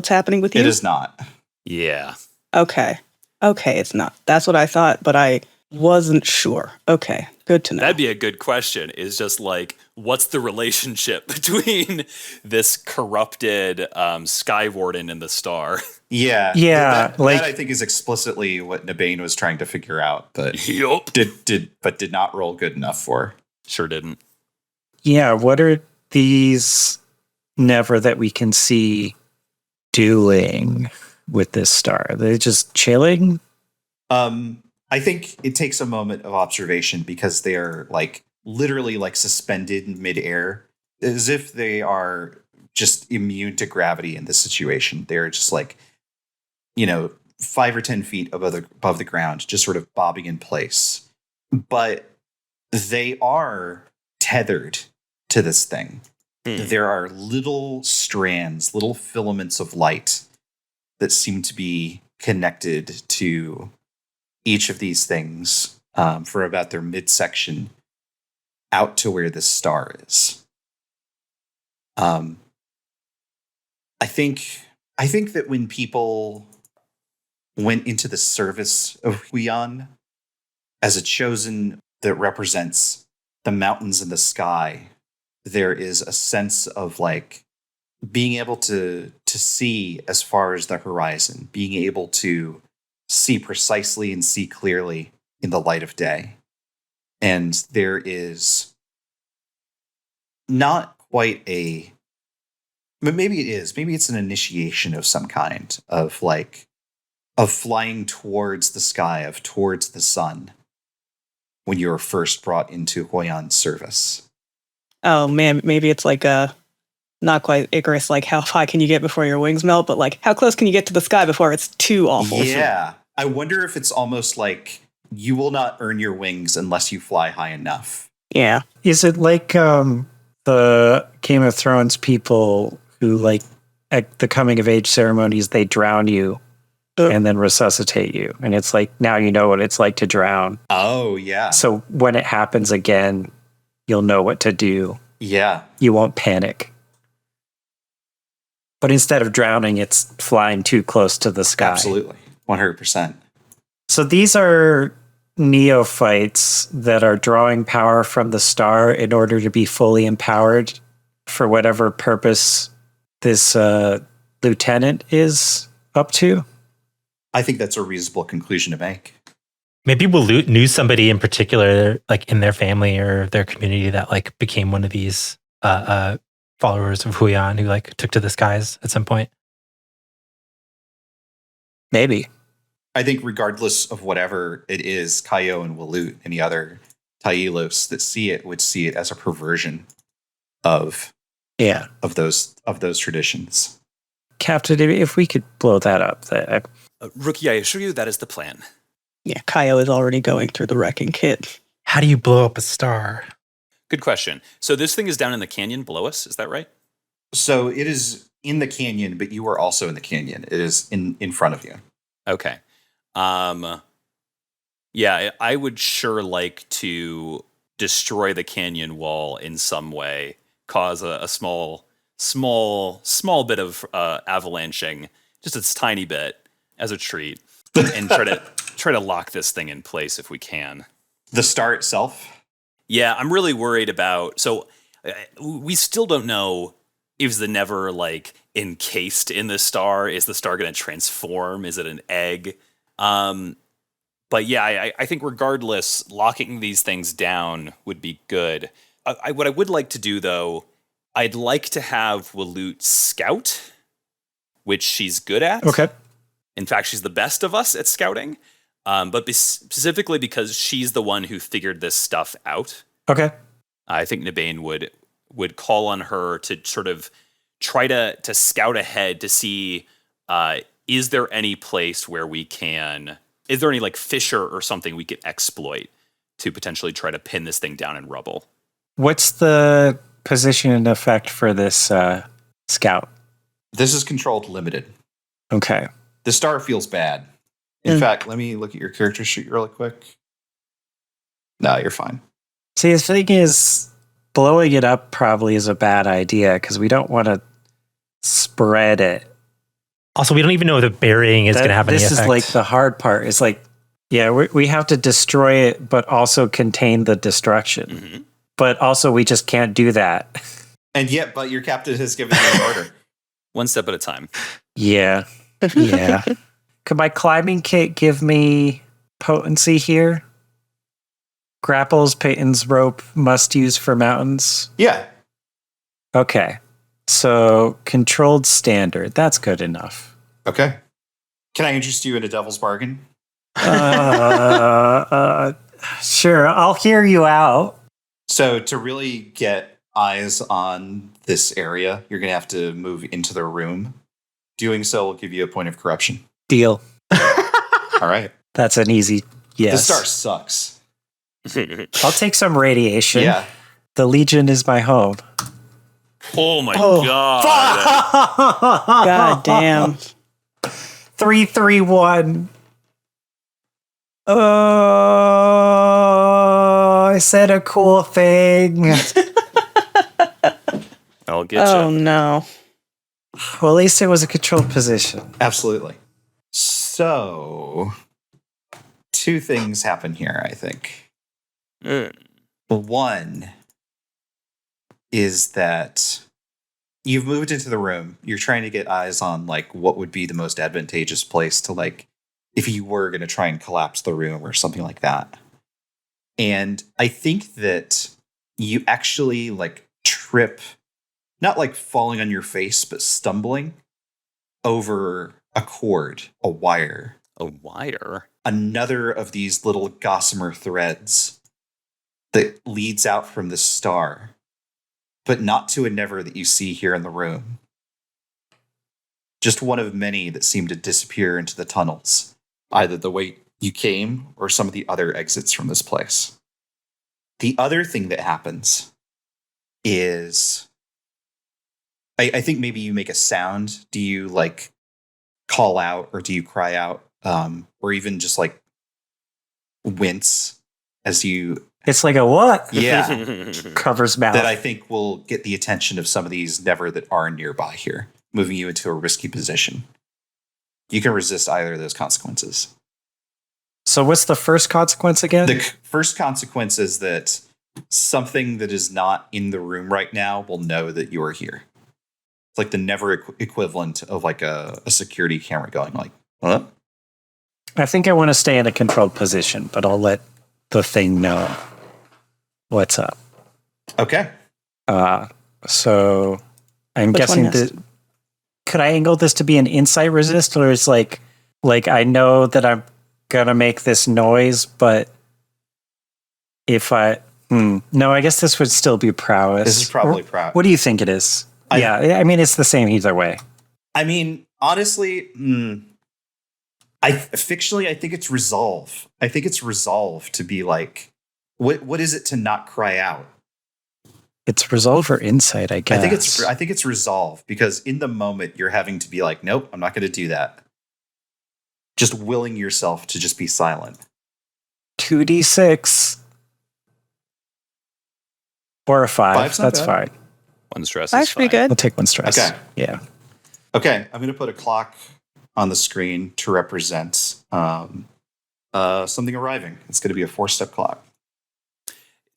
happening with you? It is not. Yeah. Okay, it's not. That's what I thought, but I wasn't sure. Okay, good to know. That'd be a good question, is just like, what's the relationship between this corrupted Sky Warden and the star? Yeah. Yeah, That like- I think is explicitly what Nabain was trying to figure out, but Yup. did not roll good enough for. Sure didn't. Yeah, what are these never that we can see doing with this star? Are they just chilling? I think it takes a moment of observation because they are like literally like suspended in midair, as if they are just immune to gravity in this situation. They're just like, 5 or 10 feet above the ground, just sort of bobbing in place. But they are tethered to this thing. There are little strands, little filaments of light that seem to be connected to each of these things for about their midsection out to where this star is. I think that when people went into the service of Huion as a chosen that represents the mountains and the sky, there is a sense of like being able to see as far as the horizon, being able to see precisely and see clearly in the light of day. And there is not quite but maybe it is. Maybe it's an initiation of some kind of flying towards the sky, towards the sun when you're first brought into Huion's service. Oh man, maybe it's like not quite Icarus, like how high can you get before your wings melt, but like how close can you get to the sky before it's too awful? Yeah. I wonder if it's almost like you will not earn your wings unless you fly high enough. Yeah. Is it like the Game of Thrones people who, like, at the coming of age ceremonies, they drown you and then resuscitate you? And it's like, now you know what it's like to drown. Oh, yeah. So when it happens again, you'll know what to do. Yeah. You won't panic. But instead of drowning, it's flying too close to the sky. Absolutely. 100%. So these are neophytes that are drawing power from the star in order to be fully empowered for whatever purpose this lieutenant is up to. I think that's a reasonable conclusion to make. Maybe Waloot knew somebody in particular, like in their family or their community, that like became one of these followers of Huion who like took to the skies at some point. Maybe. I think regardless of whatever it is, Kayo and Waloot, any other Tailos that see it would see it as a perversion of those traditions. Captain, if we could blow that up. Rookie, I assure you that is the plan. Yeah, Kayo is already going through the wrecking kit. How do you blow up a star? Good question. So this thing is down in the canyon below us, is that right? So it is in the canyon, but you are also in the canyon. It is in front of you. Okay. Yeah, I would sure like to destroy the canyon wall in some way, cause a small bit of avalanching, just a tiny bit as a treat, and try to lock this thing in place if we can. The star itself? Yeah, I'm really worried about. So we still don't know. Is the Never like encased in the star? Is the star going to transform? Is it an egg? But yeah, I think regardless, locking these things down would be good. What I would like to do, though, I'd like to have Waloot scout, which she's good at. Okay. In fact, she's the best of us at scouting, but specifically because she's the one who figured this stuff out. Okay. I think Nabain would call on her to sort of try to scout ahead to see is there any place where we can, is there any like fissure or something we could exploit to potentially try to pin this thing down in rubble? What's the position and effect for this scout? This is controlled limited. Okay. The star feels bad. In fact, let me look at your character sheet really quick. No, you're fine. See, the thing is, blowing it up probably is a bad idea because we don't want to spread it. Also, we don't even know if the burying is going to have any effect. This is like the hard part. It's like, yeah, we have to destroy it, but also contain the destruction. Mm-hmm. But also, we just can't do that. And yet, but your captain has given you an order. One step at a time. Yeah. Yeah. Could my climbing kit give me potency here? Grapples, Peyton's rope, must use for mountains. Yeah. Okay. So, controlled standard. That's good enough. Okay. Can I interest you in a devil's bargain? Sure. I'll hear you out. So to really get eyes on this area, you're going to have to move into the room. Doing so will give you a point of corruption. Deal. All right. That's an easy yes. The star sucks. I'll take some radiation. Yeah. The Legion is my home. Oh my god. God damn. 331. Oh, I said a cool thing. I'll get Oh you. no. Well, at least it was a controlled position. Absolutely. So, two things happen here, I think. One is that you've moved into the room. You're trying to get eyes on like what would be the most advantageous place to like if you were going to try and collapse the room or something like that. And I think that you actually like trip, not like falling on your face, but stumbling over a cord, a wire. A wire? Another of these little gossamer threads that leads out from the star, but not to a Never that you see here in the room. Just one of many that seem to disappear into the tunnels, either the way you came or some of the other exits from this place. The other thing that happens is, I think maybe you make a sound. Do you like call out or do you cry out? Or even just like wince as you... It's like a what? Yeah. Covers mouth. That I think will get the attention of some of these Never that are nearby here, moving you into a risky position. You can resist either of those consequences. So what's the first consequence again? The first consequence is that something that is not in the room right now will know that you are here. It's like the Never equivalent of like a security camera going like, huh? I think I want to stay in a controlled position, but I'll let the thing know what's up. Okay. So I'm Which guessing one has that could I angle this to be an insight resist, or is like Like, I know that I'm gonna make this noise, but if I... no, I guess this would still be prowess. This is probably prowess. What do you think it is? I mean, it's the same either way. I mean, honestly, fictionally, I think it's resolve. I think it's resolve to be like, what is it to not cry out? It's resolve or insight, I guess. I think it's resolve, because in the moment you're having to be like, nope, I'm not going to do that. Just willing yourself to just be silent. 2d6 or a 5. Five's not That's bad. fine. One stress That's is pretty fine. good. I'll take one stress. Okay. Yeah. Okay, I'm going to put a clock on the screen to represent something arriving. It's going to be a 4-step clock.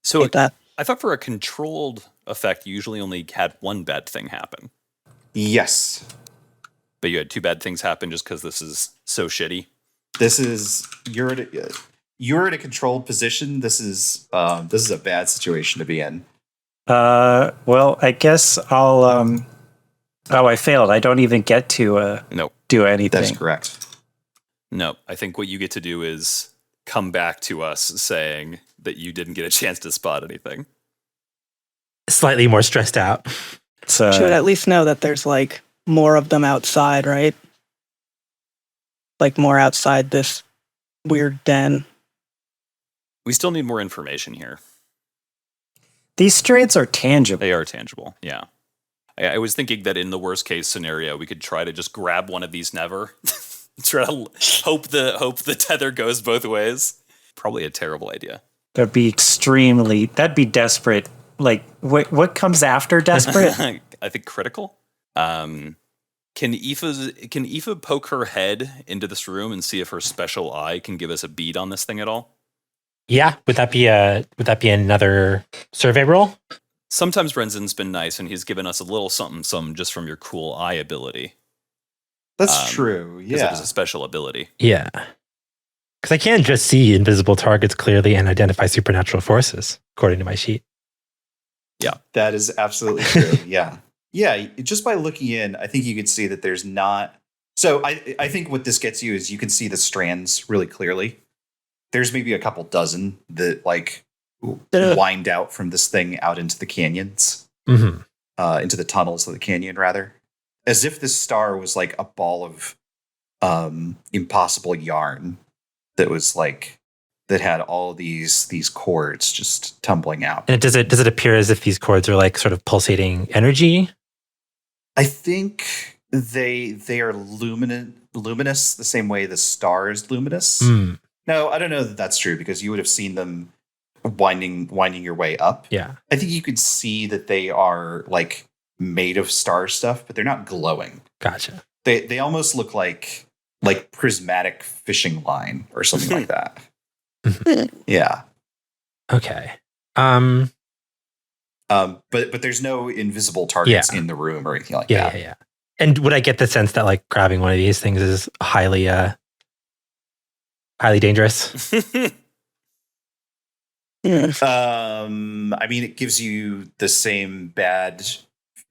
So Hate that. I thought for a controlled effect, you usually only had one bad thing happen. Yes. But you had 2 bad things happen just because this is so shitty. This is you're in a controlled position. This is a bad situation to be in. Well, I guess I'll... Oh, I failed. I don't even get to No, do anything. That's correct. no. I think what you get to do is come back to us saying that you didn't get a chance to spot anything. Slightly more stressed out. So, Should at least know that there's like more of them outside, right? Like more outside this weird den. We still need more information here. these straits are tangible. They are tangible, yeah. I was thinking that in the worst case scenario, we could try to just grab one of these never. Try to hope the tether goes both ways. Probably a terrible idea. That'd be desperate. Like, what comes after desperate? I think critical. Can Aoife poke her head into this room and see if her special eye can give us a bead on this thing at all? Yeah, would that be another survey roll? Sometimes Renzen's been nice and he's given us a little something just from your cool eye ability. That's true. Because Yeah. it was a special ability. Yeah. Because I can just see invisible targets clearly and identify supernatural forces, according to my sheet. That is absolutely true. Yeah. Yeah. Just by looking in, I think you could see that there's not. So I think what this gets you is you can see the strands really clearly. There's maybe a couple dozen that wind out from this thing out into the canyons, into the tunnels of the canyon, rather. As if this star was like a ball of impossible yarn that was that had all these cords just tumbling out. And does it appear as if these cords are like sort of pulsating energy? I think they are luminous the same way the star is luminous. No, I don't know that that's true because you would have seen them winding your way up. Yeah. I think you could see that they are made of star stuff, but they're not glowing. Gotcha. They almost look like prismatic fishing line or something like that. Yeah. Okay. But there's no invisible targets in the room or anything like that. Yeah. And would I get the sense that grabbing one of these things is highly dangerous? I mean, it gives you the same bad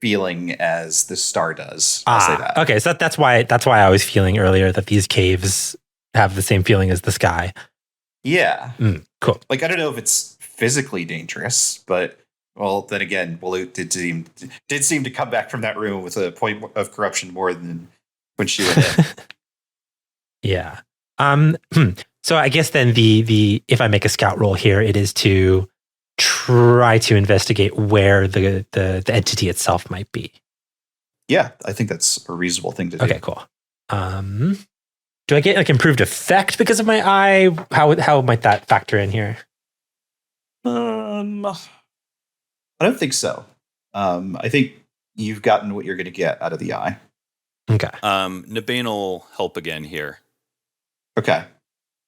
feeling as the star does. I'll say that. Okay. So that's why I was feeling earlier that these caves have the same feeling as the sky. Yeah. Cool. I don't know if it's physically dangerous, but well, then again, Waloot did seem to come back from that room with a point of corruption more than when she went in. Yeah. So I guess then the if I make a scout roll here, it is to try to investigate where the entity itself might be. Yeah, I think that's a reasonable thing to do. Okay, cool. Do I get improved effect because of my eye? How might that factor in here? I don't think so. I think you've gotten what you're going to get out of the eye. Okay. Nabain will help again here. Okay.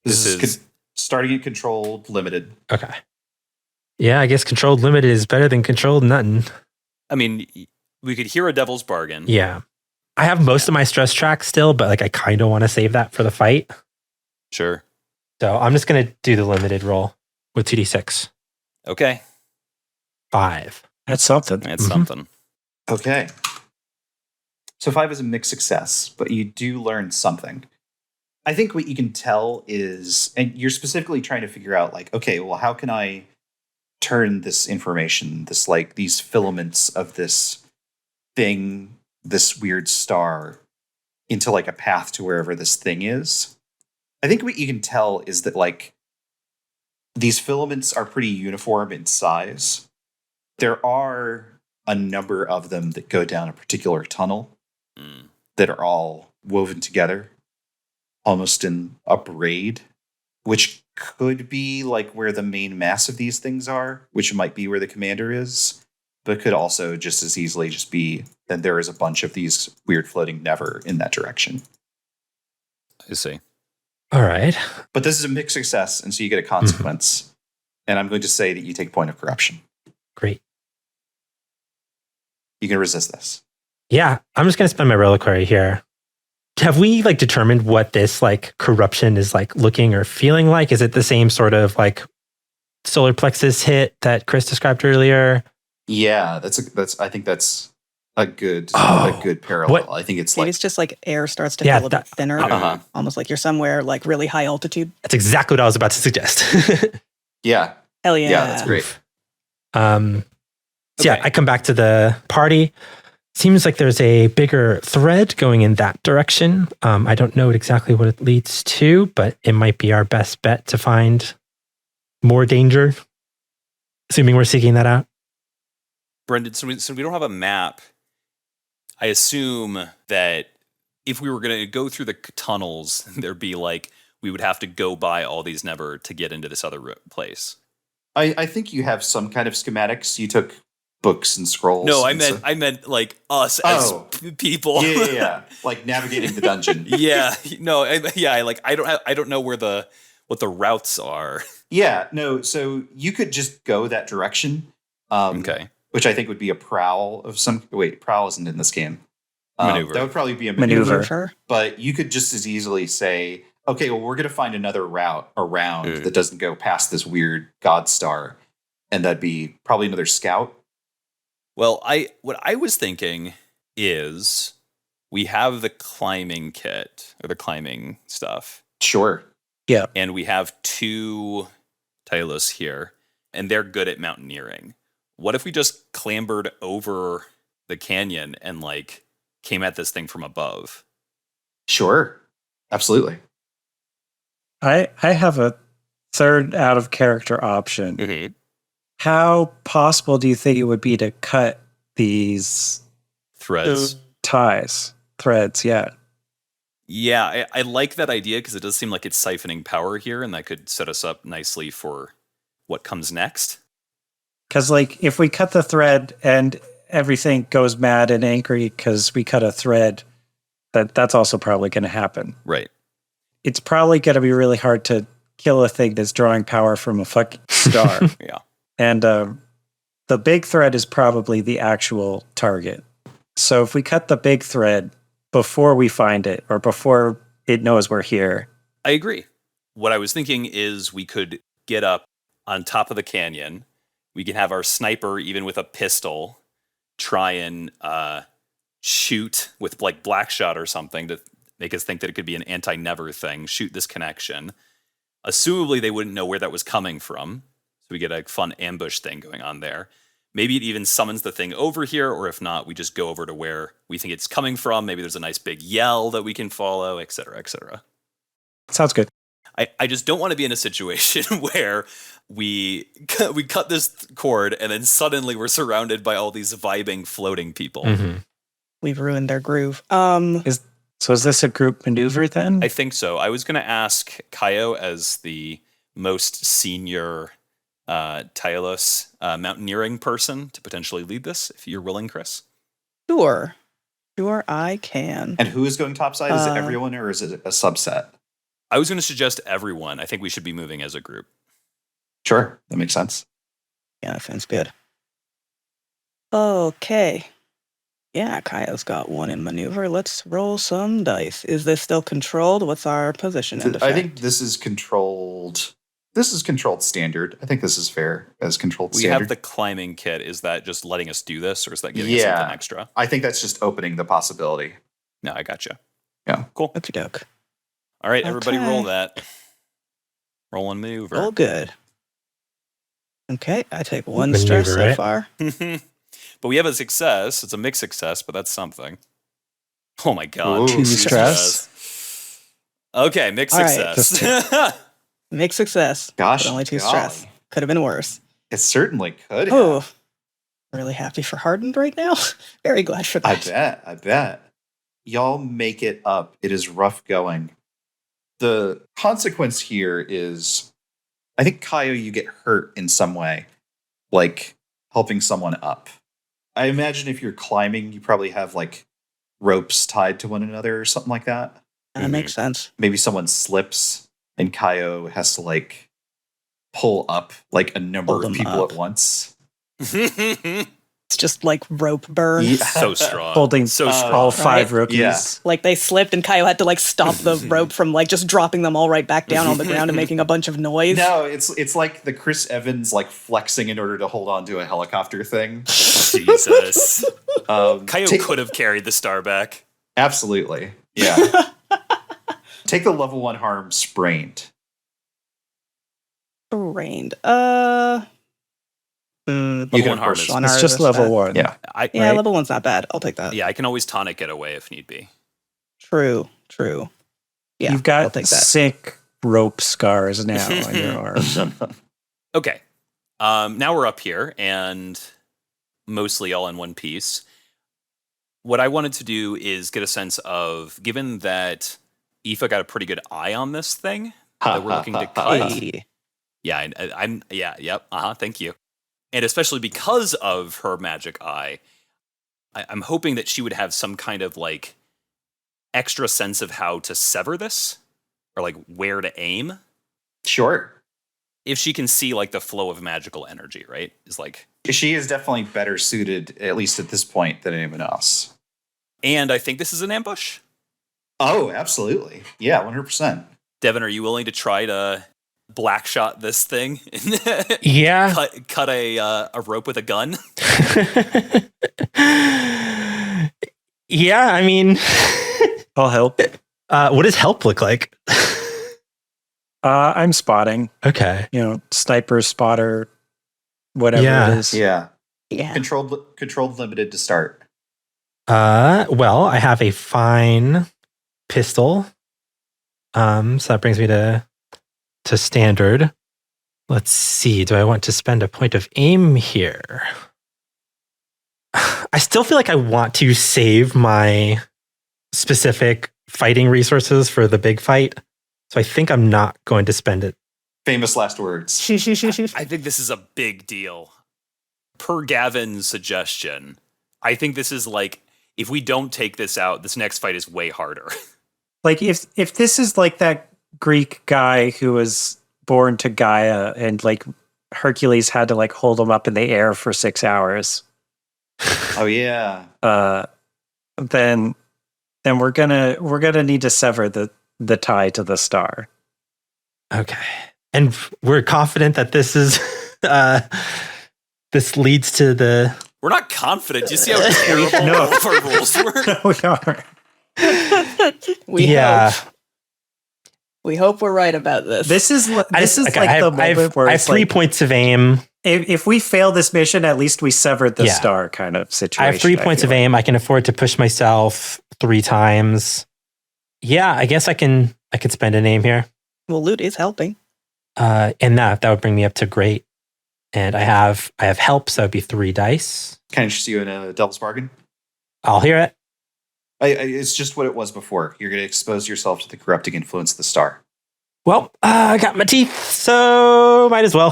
This This is starting at controlled limited. Okay. Yeah, I guess controlled limited is better than controlled nothing. I mean, we could hear a devil's bargain. Yeah. I have most of my stress tracks still, but I kind of want to save that for the fight. Sure. So I'm just going to do the limited roll with 2d6. Okay. 5. That's something. That's something. Okay. So 5 is a mixed success, but you do learn something. I think what you can tell is, and you're specifically trying to figure out, like, okay, well, how can I turn this information, this like these filaments of this thing, this weird star, into like a path to wherever this thing is? I think what you can tell is that like these filaments are pretty uniform in size. There are a number of them that go down a particular tunnel that are all woven together, almost in a braid, which could be like where the main mass of these things are, which might be where the commander is, but could also just as easily just be that there is a bunch of these weird floating never in that direction. I see. All right. But this is a mixed success, and so you get a consequence. And I'm going to say that you take point of corruption. Great. You can resist this. Yeah, I'm just going to spend my reliquary here. Have we like determined what this like corruption is like looking or feeling like? Is it the same sort of like solar plexus hit that Kris described earlier? Yeah, I think that's a good parallel. What? I think it's Maybe like it's just like air starts to feel a bit thinner, almost like you're somewhere like really high altitude. That's exactly what I was about to suggest. yeah, Hell yeah. yeah, that's great. So yeah, I come back to the party. Seems like there's a bigger thread going in that direction. I don't know exactly what it leads to, but it might be our best bet to find more danger, assuming we're seeking that out. Brendan, so we don't have a map. I assume that if we were going to go through the tunnels, there'd be like, we would have to go by all these never to get into this other place. I think you have some kind of schematics. You took books and scrolls. No, I meant like us as people. Yeah. Like navigating the dungeon. Yeah. No, I don't know what the routes are. Yeah, no, so you could just go that direction. Okay. Which I think would be a prowl of some... Wait, prowl isn't in this game. Maneuver. That would probably be a maneuver. Sure. But you could just as easily say, okay, well, we're going to find another route around that doesn't go past this weird god star. And that'd be probably another scout. Well, what I was thinking is we have the climbing kit or the climbing stuff. Sure. Yeah. And we have 2 Tylos here, and they're good at mountaineering. What if we just clambered over the canyon and like came at this thing from above? Sure. Absolutely. I have a third out of character option. Mm-hmm. How possible do you think it would be to cut these Threads. threads? Yeah. Yeah, I like that idea because it does seem like it's siphoning power here, and that could set us up nicely for what comes next. Because, like, if we cut the thread and everything goes mad and angry because we cut a thread, that's also probably going to happen. Right. It's probably going to be really hard to kill a thing that's drawing power from a fucking star. Yeah. And the big thread is probably the actual target. So if we cut the big thread before we find it or before it knows we're here. I agree. What I was thinking is we could get up on top of the canyon. We can have our sniper, even with a pistol, try and shoot with like black shot or something to make us think that it could be an anti-never thing, shoot this connection. Assumably they wouldn't know where that was coming from. So we get a fun ambush thing going on there. Maybe it even summons the thing over here, or if not, we just go over to where we think it's coming from. Maybe there's a nice big yell that we can follow, et cetera, et cetera. Sounds good. I just don't want to be in a situation where we cut this cord and then suddenly we're surrounded by all these vibing, floating people. Mm-hmm. We've ruined their groove. Is this a group maneuver then? I think so. I was going to ask Kayo as the most senior Tylos mountaineering person to potentially lead this, if you're willing, Kris. Sure, I can. And who is going topside? Is it everyone or is it a subset? I was going to suggest everyone. I think we should be moving as a group. Sure, that makes sense. Yeah, that sounds good. Okay. Yeah, Kayo's got 1 in maneuver. Let's roll some dice. Is this still controlled? What's our position and effect? I think this is controlled. This is controlled standard. I think this is fair as controlled We standard. have the climbing kit. Is that just letting us do this, or is that giving us something extra? I think that's just opening the possibility. No, I gotcha. Yeah. Cool. Okey-doke. All right, everybody Okay. roll that. Roll and maneuver. All good. Okay, I take one Maneuver, stress so right? far. But we have a success. It's a mixed success, but that's something. Oh my god. Ooh. 2 stress. Okay, mixed All right, success. Mixed success. Gosh, But only 2 golly. stress. Could have been worse. It certainly could have. Oh, really happy for Hardened right now. Very glad for I that. bet. Y'all make it up. It is rough going. The consequence here is, I think, Kayo, you get hurt in some way, like helping someone up. I imagine if you're climbing, you probably have like ropes tied to one another or something like that. That makes sense. Maybe someone slips and Kayo has to like pull up like a number Pull of them people up. at once. It's just like rope burn. Yeah. So strong. Holding so strong. all 5 Right? rookies. Yeah. Like they slipped and Kaio had to like stop the rope from like just dropping them all right back down on the ground and making a bunch of noise. No, it's like the Chris Evans like flexing in order to hold on to a helicopter thing. Jesus. Kayo Take- could have carried the star back. Absolutely. Yeah. Take the level 1 harm sprained. Rained. You Level can 1 harm push is- on It's our just list, level 1. Yeah. Yeah, right? level 1's not bad. I'll take that. Yeah, I can always tonic it away if need be. True. Yeah, You've I'll got take that. sick rope scars now on your arms. Okay. Now we're up here and mostly all in one piece. What I wanted to do is get a sense of, given that Aoife got a pretty good eye on this thing that we're looking to cut. Hey. Yeah, thank you. And especially because of her magic eye, I'm hoping that she would have some kind of like extra sense of how to sever this or like where to aim. Sure. If she can see like the flow of magical energy, right? Is like, She is definitely better suited, at least at this point, than anyone else. and I think this is an ambush. Oh, absolutely. Yeah, 100%. Devin, are you willing to try to black shot this thing? Yeah. cut a rope with a gun? Yeah, I mean, I'll help. what does help look like? I'm spotting. Okay. Sniper, spotter, whatever Yeah. it is. Yeah. Yeah. Controlled limited to start. Well, I have a fine pistol. So that brings me to standard. Let's see. Do I want to spend a point of aim here? I still feel like I want to save my specific fighting resources for the big fight. So I think I'm not going to spend it. Famous last words. I think this is a big deal. Per Gavin's suggestion, I think this is like, if we don't take this out, this next fight is way harder. Like if this is like that Greek guy who was born to Gaia and like Hercules had to like hold him up in the air for 6 hours, Oh, yeah. then we're gonna need to sever the tie to the star. Okay. And we're confident that this is this leads to the We're not confident. Do you see how terrible No. all of our rules were? We are. We hope we're right about this. This is like I moment where I have it's 3 like, points of aim. if we fail this mission, at least we severed the Yeah. star kind of situation. I have 3 points of feel like. aim. I can afford to push myself 3 times. Yeah, I guess I can spend an aim here. Well, loot is helping. And that would bring me up to great. And I have help, so that'd be 3 dice. Can I interest you in a devil's bargain? I'll hear it. It's just what it was before. You're going to expose yourself to the corrupting influence of the star. Well, I got my teeth, so might as well.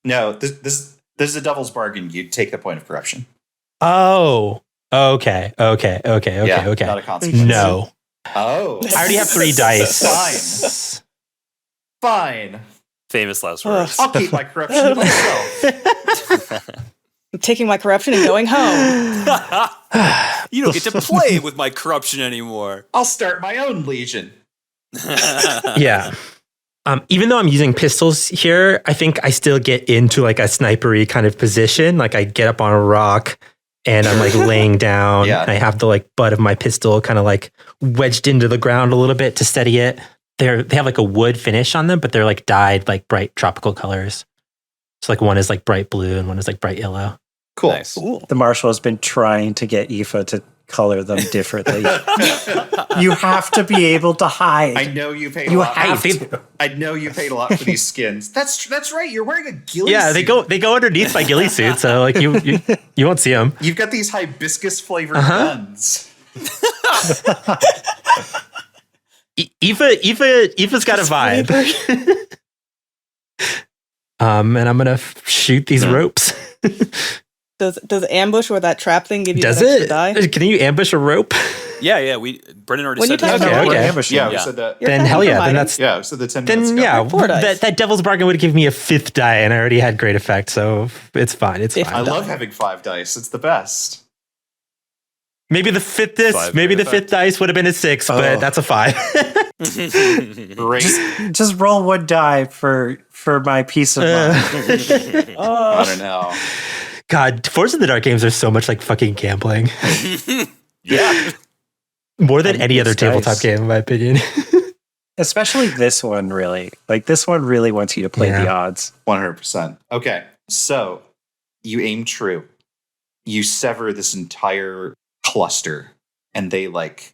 No, this is a devil's bargain. You take the point of corruption. Oh, okay. Yeah, Okay. Not a consequence. No, Oh. I already have 3 dice. Fine. Famous last words. I'll keep my corruption to myself. I'm taking my corruption and going home. You don't get to play with my corruption anymore. I'll start my own legion. Yeah. Even though I'm using pistols here, I think I still get into like a snipery kind of position. Like I get up on a rock and I'm like laying down. Yeah. And I have the like butt of my pistol kind of like wedged into the ground a little bit to steady it. They have like a wood finish on them, but they're like dyed like bright tropical colors. So like one is like bright blue and one is like bright yellow. Cool. Nice. Cool. The marshal has been trying to get Aoife to color them differently. You have to be able to hide. I know you paid a You lot. have to. I know you paid a lot for these skins. That's right. You're wearing a ghillie Yeah, suit. they go underneath my ghillie suit, so like you won't see them. You've got these hibiscus flavored guns. Aoife's got a vibe. And I'm gonna shoot these ropes. Does ambush or that trap thing give you Does that extra it? die? Can you ambush a rope? Yeah. Brendan already When you said talk that. about- Okay. ambushing. Yeah, we Yeah. said that. You're Then fine hell for yeah. Then hiding. that's Yeah, we said that 10 minutes then ago. yeah. Like 4 dice. That devil's bargain would give me a 5th die, and I already had great effect, so it's fine. It's If fine. I love having 5 dice. It's the best. Maybe the 5th dice. Five Maybe the great 5th dice would have been a 6, but Oh. that's a 5. Great. Just roll one die for my peace of mind. I don't know. God, Force of the Dark games are so much like fucking gambling. Yeah. More than And any other it's tabletop dice. game, in my opinion. Especially this one, really. Like, this one really wants you to play the Yeah. odds. 100%. Okay. So you aim true. You sever this entire cluster, and they like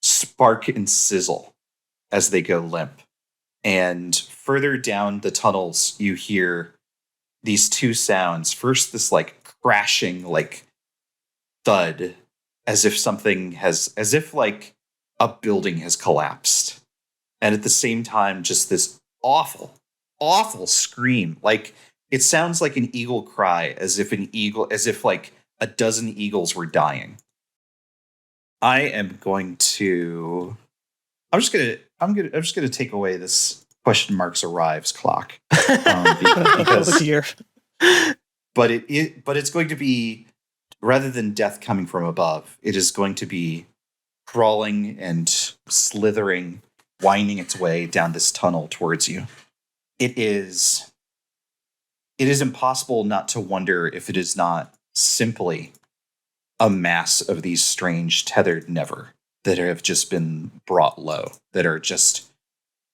spark and sizzle as they go limp. And further down the tunnels, you hear these 2 sounds. First, this like crashing, like thud, as if like a building has collapsed. And at the same time, just this awful, awful scream. Like it sounds like an eagle cry, as if like a dozen eagles were dying. I'm just gonna take away this question marks arrives clock. Because Here. but it's going to be, rather than death coming from above, it is going to be crawling and slithering, winding its way down this tunnel towards you. It is impossible not to wonder if it is not simply a mass of these strange tethered never that have just been brought low, that are just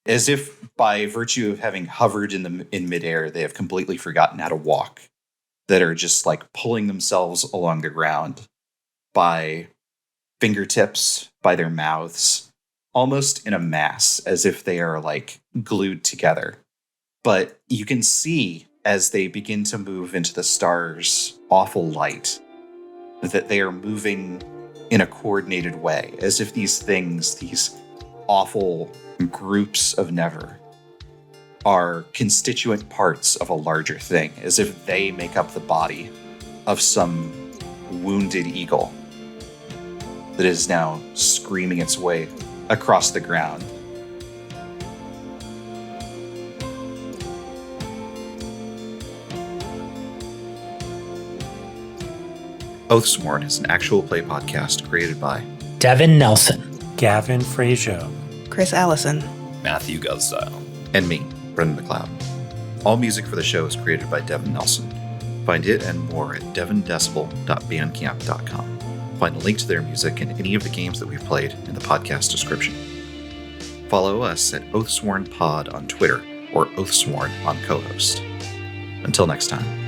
as if by virtue of having hovered in midair, they have completely forgotten how to walk, that are just like pulling themselves along the ground by fingertips, by their mouths, almost in a mass, as if they are like glued together. But you can see as they begin to move into the stars' awful light that they are moving in a coordinated way, as if these things, these awful groups of never, are constituent parts of a larger thing, as if they make up the body of some wounded eagle that is now screaming its way across the ground. Oathsworn is an actual play podcast created by Devin Nelson. Gavin Fregeau. Kris Allison. Matthew Guzdial. and me, Brendan McLeod. All music for the show is created by Devin Nelson. Find it and more at devindecibel.bandcamp.com. Find a link to their music and any of the games that we've played in the podcast description. Follow us at Oathsworn Pod on Twitter or Oathsworn on co-host. Until next time.